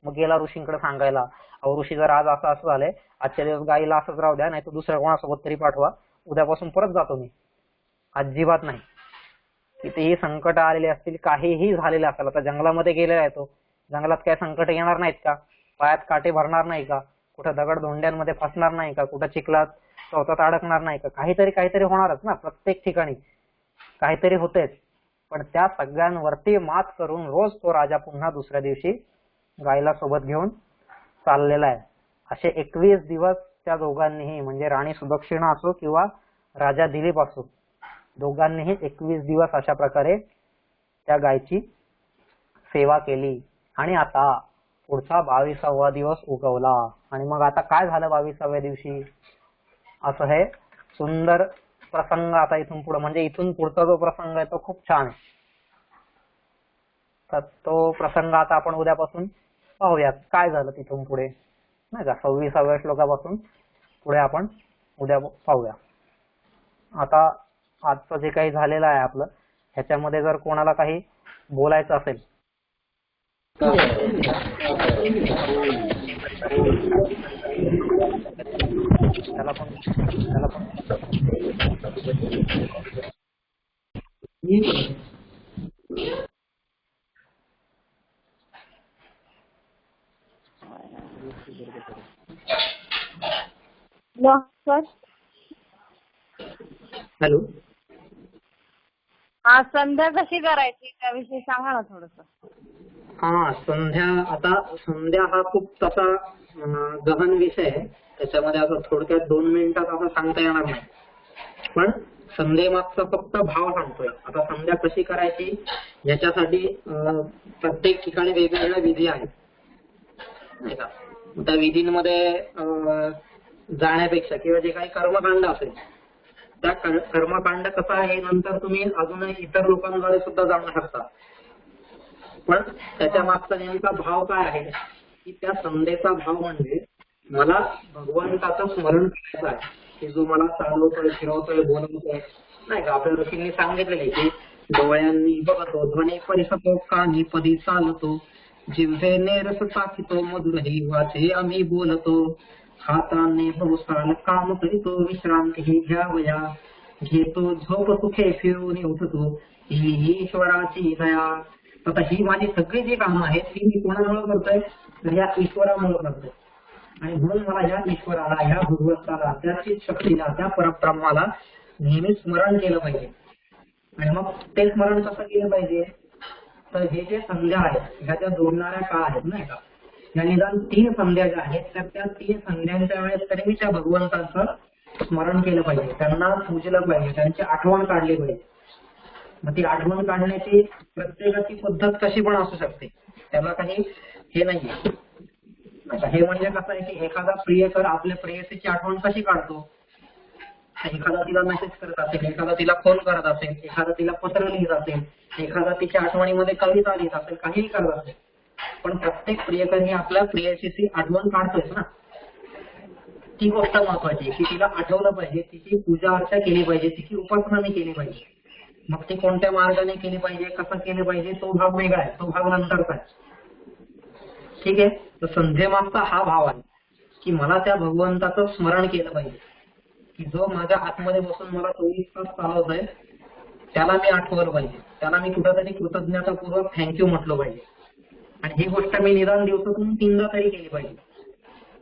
मग गेला ऋषींकडे सांगायला, अहो ऋषी जर आज असं असं झालंय, आजच्या दिवस गायीला असंच राहू द्या, नाही तर दुसऱ्या कोणासोबत तरी पाठवा, उद्यापासून परत जातो मी. अजिबात नाही. कितीही संकट आलेले असतील, काहीही झालेलं असेल, आता जंगलामध्ये गेलेला आहे तो, जंगलात काय संकट येणार नाहीत का? पायात काटे भरणार नाही का? कुठं दगड धोंड्यांमध्ये फसणार नाही का? कुठं चिखलात चौथात अडकणार नाही का? काहीतरी होणारच ना, प्रत्येक ठिकाणी काहीतरी होतेच. पण त्या सगळ्यांवरती मात करून रोज तो राजा पुन्हा दुसऱ्या दिवशी गायला सोबत घेऊन चाललेला आहे. असे 21 दिवस त्या दोघांनीही, म्हणजे राणी सुदक्षिणा असो किंवा राजा दिलीप असो, दोघांनीही 21 दिवस अशा प्रकारे त्या गायची सेवा केली. आणि आता पुढचा 22वा दिवस उगवला. आणि मग आता काय झालं 22व्या दिवशी, असं हे सुंदर प्रसंग आता इथून पुढे, म्हणजे इथून पुढचा जो प्रसंग आहे तो खूप छान आहे. तर तो प्रसंग आता आपण उद्यापासून पाहूयात काय झालं तिथून पुढे, नाही का. 26व्या श्लोकापासून पुढे आपण उद्या पाहूया. आता आजचं जे काही झालेलं आहे आपलं, ह्याच्यामध्ये जर कोणाला काही बोलायचं असेल त्याला पण हॅलो. हा, संध्या कशी करायची त्याविषयी सांगा ना थोडस. हा, संध्या हा खूप तसा गहन विषय आहे. त्याच्यामध्ये आता थोडक्यात 2 मिनिटात असं सांगता येणार नाही. पण संध्येमागचा फक्त भाव सांगतोय. आता संध्या कशी करायची याच्यासाठी प्रत्येक ठिकाणी वेगवेगळ्या विधी आहेत, नाही का. त्या विधींमध्ये जाण्यापेक्षा किंवा जे काही कर्मकांड असेल त्या कर्मकांड कसं आहे नंतर तुम्ही अजूनही इतर लोकांद्वारे सुद्धा जाणू शकता. पण त्याच्या मागचा नेमका भाव काय आहे की त्या संध्येचा भाव म्हणजे मला भगवंताचं स्मरण करायचं आहे, की जो मला चालवतोय, फिरवतोय, बोलवतोय, नाही का. आपल्या ऋषींनी सांगितलेले की डोळ्यांनी बघतो, ध्वनी परिसतो, कानी पदी चालतो, जिव्हेने रस चाखितो, मधुरही वाचे आम्ही बोलतो, हाताने भोवसाल काम करीतो, विश्रांती घ्यावया, घेतो झोप सुखे फिरून उठतो, ही ईश्वराची दया. आता ही माझी सगळी जी कामं आहेत ती मी कोणामुळे करतोय, तर या ईश्वरामुळे करतोय. आणि म्हणून मला या ईश्वराला, ह्या भगवंताला, त्याची शक्तीला, त्या परब्रह्माला नेहमी स्मरण केलं पाहिजे. आणि मग ते स्मरण कसं केलं पाहिजे, तर हे जे संध्या आहेत ह्या ज्या जोडणाऱ्या काळ आहेत, नाही का, या निदान 3 संध्या ज्या आहेत तर त्या 3 संध्यांच्या वेळेस तरी मी त्या भगवंताचं स्मरण केलं पाहिजे, त्यांना पूजलं पाहिजे, त्यांची आठवण काढली पाहिजे. मग ती आठवण काढण्याची प्रत्येकाची पद्धत कशी पण असू शकते, त्याला काही हे नाहीये. हे म्हणजे कसं आहे की एखादा प्रियकर आपल्या प्रेयसीची आठवण कशी काढतो, एखादा तिला मेसेज करत असेल, एखादा तिला फोन करत असेल, एखादा तिला पत्र लिहित असेल, एखादा तिच्या आठवणीमध्ये कविता लिहित असेल, काहीही करत असेल, पण प्रत्येक प्रियकरनी आपल्या प्रेयसीची आठवण काढतोय ना. ती गोष्ट महत्वाची की तिला आठवलं पाहिजे, तिची पूजा अर्चा केली पाहिजे, तिची उपासना मी केली पाहिजे. मग ती कोणत्या मार्गाने केली पाहिजे, कसं केलं पाहिजे, तो भाग वेगळा आहे, तो भाग नंतरचा आहे. ठीक आहे. तर संध्येमागचा हा भाव आहे की मला त्या भगवंताचं स्मरण केलं पाहिजे, की जो माझ्या आतमध्ये बसून मला 24 तास चालवतोय त्याला मी आठवलं पाहिजे, त्याला मी कुठेतरी कृतज्ञतापूर्वक थँक्यू म्हटलं पाहिजे. आणि ही गोष्ट मी निदान दिवसातून 3दा तरी केली पाहिजे.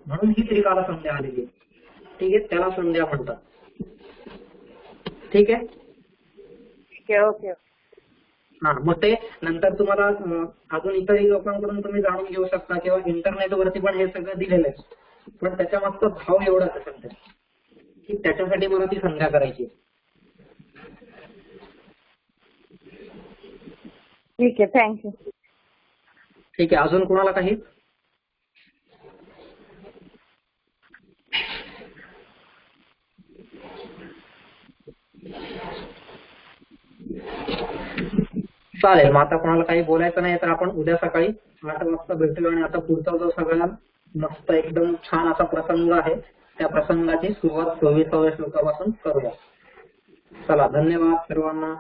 म्हणून ही त्रिकाला संध्या आलेली आहे. ठीक आहे, त्याला संध्या म्हणतात. ठीक आहे. ओके. हा, मग ते नंतर तुम्हाला अजून इतरही लोकांकडून तुम्ही जाणून घेऊ शकता किंवा इंटरनेटवरती पण हे सगळं दिलेलं आहे. पण त्याच्या मागचा भाव एवढाच आहे सध्या की त्याच्यासाठी मला ती संध्या करायची. ठीक आहे, थँक्यू. ठीक आहे. अजून कोणाला काही? चालेल. मग आता कोणाला काही बोलायचं नाही तर आपण उद्या सकाळी 8 वाजता भेटूया आणि आता पुढचा जो सगळा मस्त एकदम छान असा प्रसंग आहे त्या प्रसंगाची सुरुवात 24व्या श्लोकापासून करूया. चला, धन्यवाद सर्वांना.